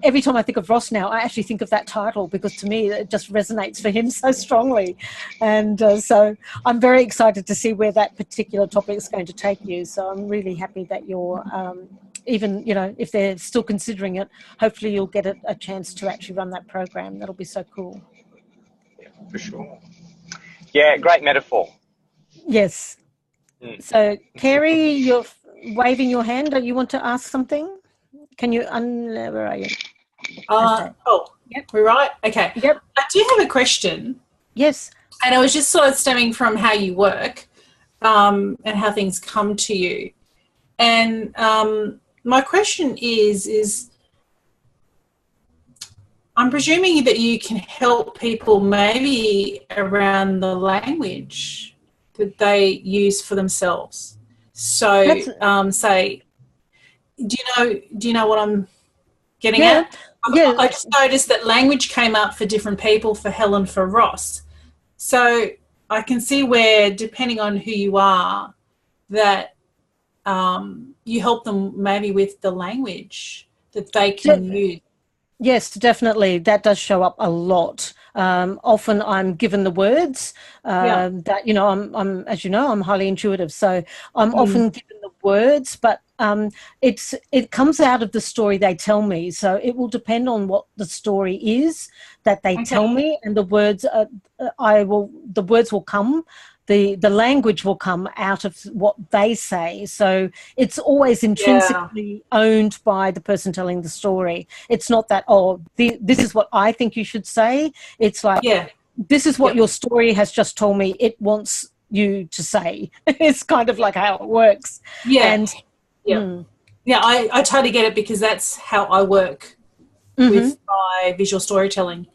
every time I think of Ross now, I actually think of that title, because to me it just resonates for him so strongly, and so I'm very excited to see where that particular topic is going to take you. So I'm really happy that you're even if they're still considering it, hopefully you'll get a chance to actually run that program. That'll be so cool. Yeah, for sure. Yeah, great metaphor. Yes. So Kerry, you're waving your hand. Do you want to ask something? Can you where are you? Okay. Oh, yep, we're right. Okay. Yep. I do have a question. Yes. And it was just sort of stemming from how you work and how things come to you. And my question is I'm presuming that you can help people maybe around the language that they use for themselves. So say, do you know what I'm getting at? Yeah. I just noticed that language came up for different people, for Helen, for Ross. So I can see where, depending on who you are, that you help them maybe with the language that they can use. Yes, definitely. That does show up a lot. Often I'm given the words that, I'm, as you know, I'm highly intuitive. So I'm often given the words, but it comes out of the story they tell me. So it will depend on what the story is that they tell me, and the words will come. The language will come out of what they say. So it's always intrinsically owned by the person telling the story. It's not that, this is what I think you should say. It's like, this is what your story has just told me it wants you to say. It's kind of like how it works. Yeah. I totally get it, because that's how I work with my visual storytelling.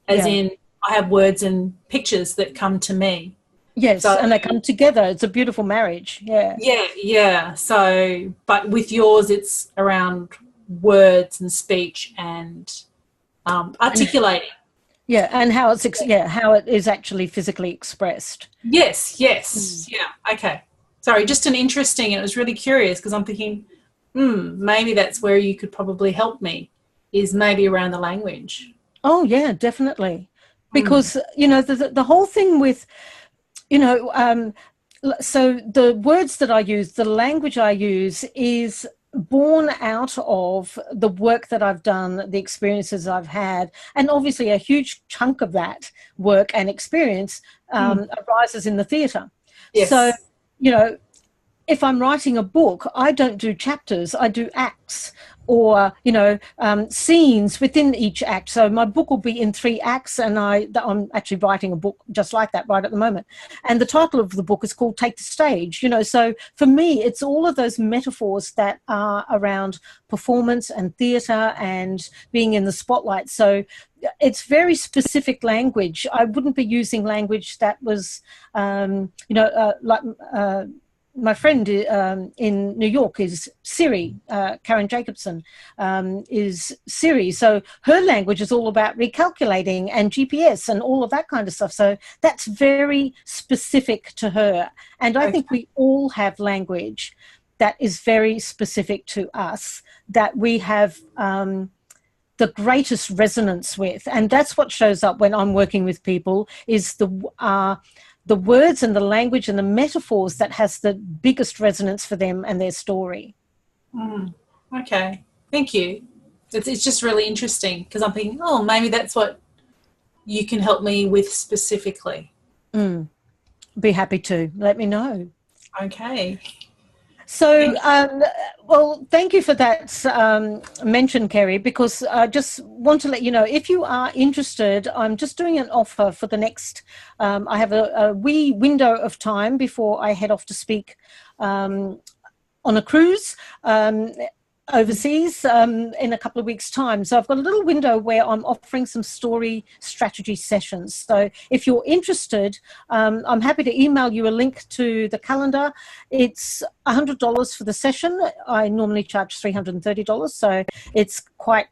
As in, I have words and pictures that come to me. Yes, and they come together. It's a beautiful marriage. Yeah. So, but with yours, it's around words and speech and articulating. Yeah, and how it's how it is actually physically expressed. Yes. Yeah. Okay. Sorry, just an interesting. It was really curious because I'm thinking, maybe that's where you could probably help me, is maybe around the language. Oh yeah, definitely. Because the whole thing with so the words that I use, the language I use is born out of the work that I've done, the experiences I've had, and obviously a huge chunk of that work and experience arises in the theatre. Yes. So, if I'm writing a book, I don't do chapters, I do acts or, scenes within each act. So my book will be in 3 acts, and I'm actually writing a book just like that right at the moment. And the title of the book is called Take the Stage, so for me, it's all of those metaphors that are around performance and theatre and being in the spotlight. So it's very specific language. I wouldn't be using language that was, my friend in New York is Siri, Karen Jacobson is Siri. So her language is all about recalculating and GPS and all of that kind of stuff. So that's very specific to her. And I think we all have language that is very specific to us, that we have the greatest resonance with. And that's what shows up when I'm working with people, is the words and the language and the metaphors that has the biggest resonance for them and their story. Okay, thank you. It's just really interesting because I'm thinking, maybe that's what you can help me with specifically. Be happy to. Let me know. Okay. So, well, thank you for that mention, Kerry, because I just want to let you know, if you are interested, I'm just doing an offer for the next, I have a wee window of time before I head off to speak on a cruise overseas in a couple of weeks' time. So I've got a little window where I'm offering some story strategy sessions. So if you're interested, I'm happy to email you a link to the calendar. It's $100 for the session. I normally charge $330, so it's quite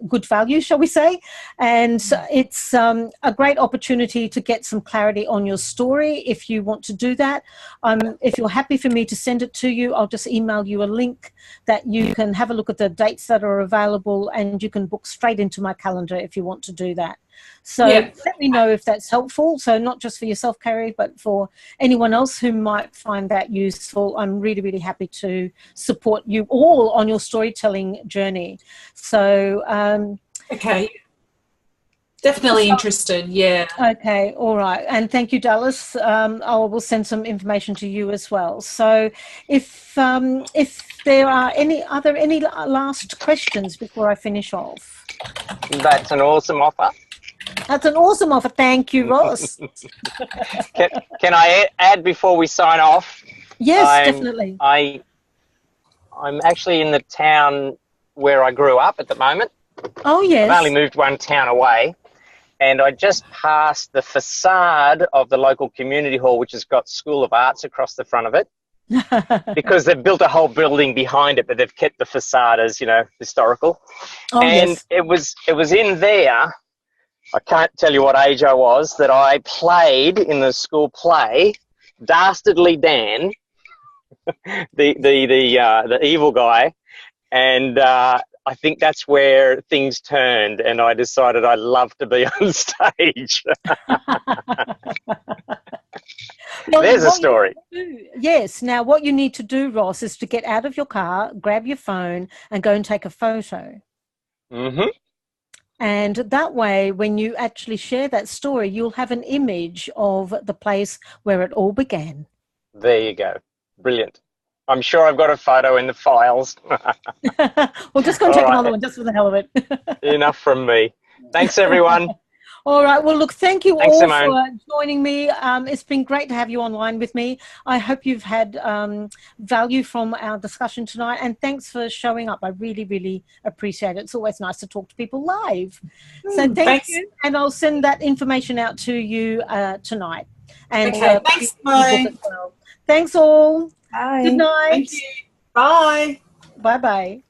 good value, shall we say. And it's a great opportunity to get some clarity on your story if you want to do that. If you're happy for me to send it to you, I'll just email you a link that you can have a look at the dates that are available, and you can book straight into my calendar if you want to do that. So let me know if that's helpful. So not just for yourself, Carrie, but for anyone else who might find that useful. I'm really, really happy to support you all on your storytelling journey. So, okay. Definitely interested, yeah. Okay, all right. And thank you, Dallas. I will send some information to you as well. So if there are any last questions before I finish off? That's an awesome offer. That's an awesome offer. Thank you, Ross. Can I add before we sign off? Yes, definitely. I'm actually in the town where I grew up at the moment. Oh, yes. I've only moved one town away. And I just passed the facade of the local community hall, which has got School of Arts across the front of it, because they've built a whole building behind it, but they've kept the facade as, historical. Oh, and yes. it was in there, I can't tell you what age I was, that I played in the school play Dastardly Dan, the evil guy, and I think that's where things turned, and I decided I'd love to be on stage. Well, there's a story. Yes. Now, what you need to do, Ross, is to get out of your car, grab your phone, and go and take a photo. Mm-hmm. And that way, when you actually share that story, you'll have an image of the place where it all began. There you go. Brilliant. I'm sure I've got a photo in the files. Well, just go and take another one just for the hell of it. Enough from me. Thanks, everyone. All right. Well, look, thank you Thanks, all Simone. for joining me. It's been great to have you online with me. I hope you've had value from our discussion tonight, and thanks for showing up. I really, really appreciate it. It's always nice to talk to people live. So thank you, and I'll send that information out to you tonight. And okay, thanks, Simone. Well. Thanks all. Bye. Good night. Thank you. Bye. Bye-bye.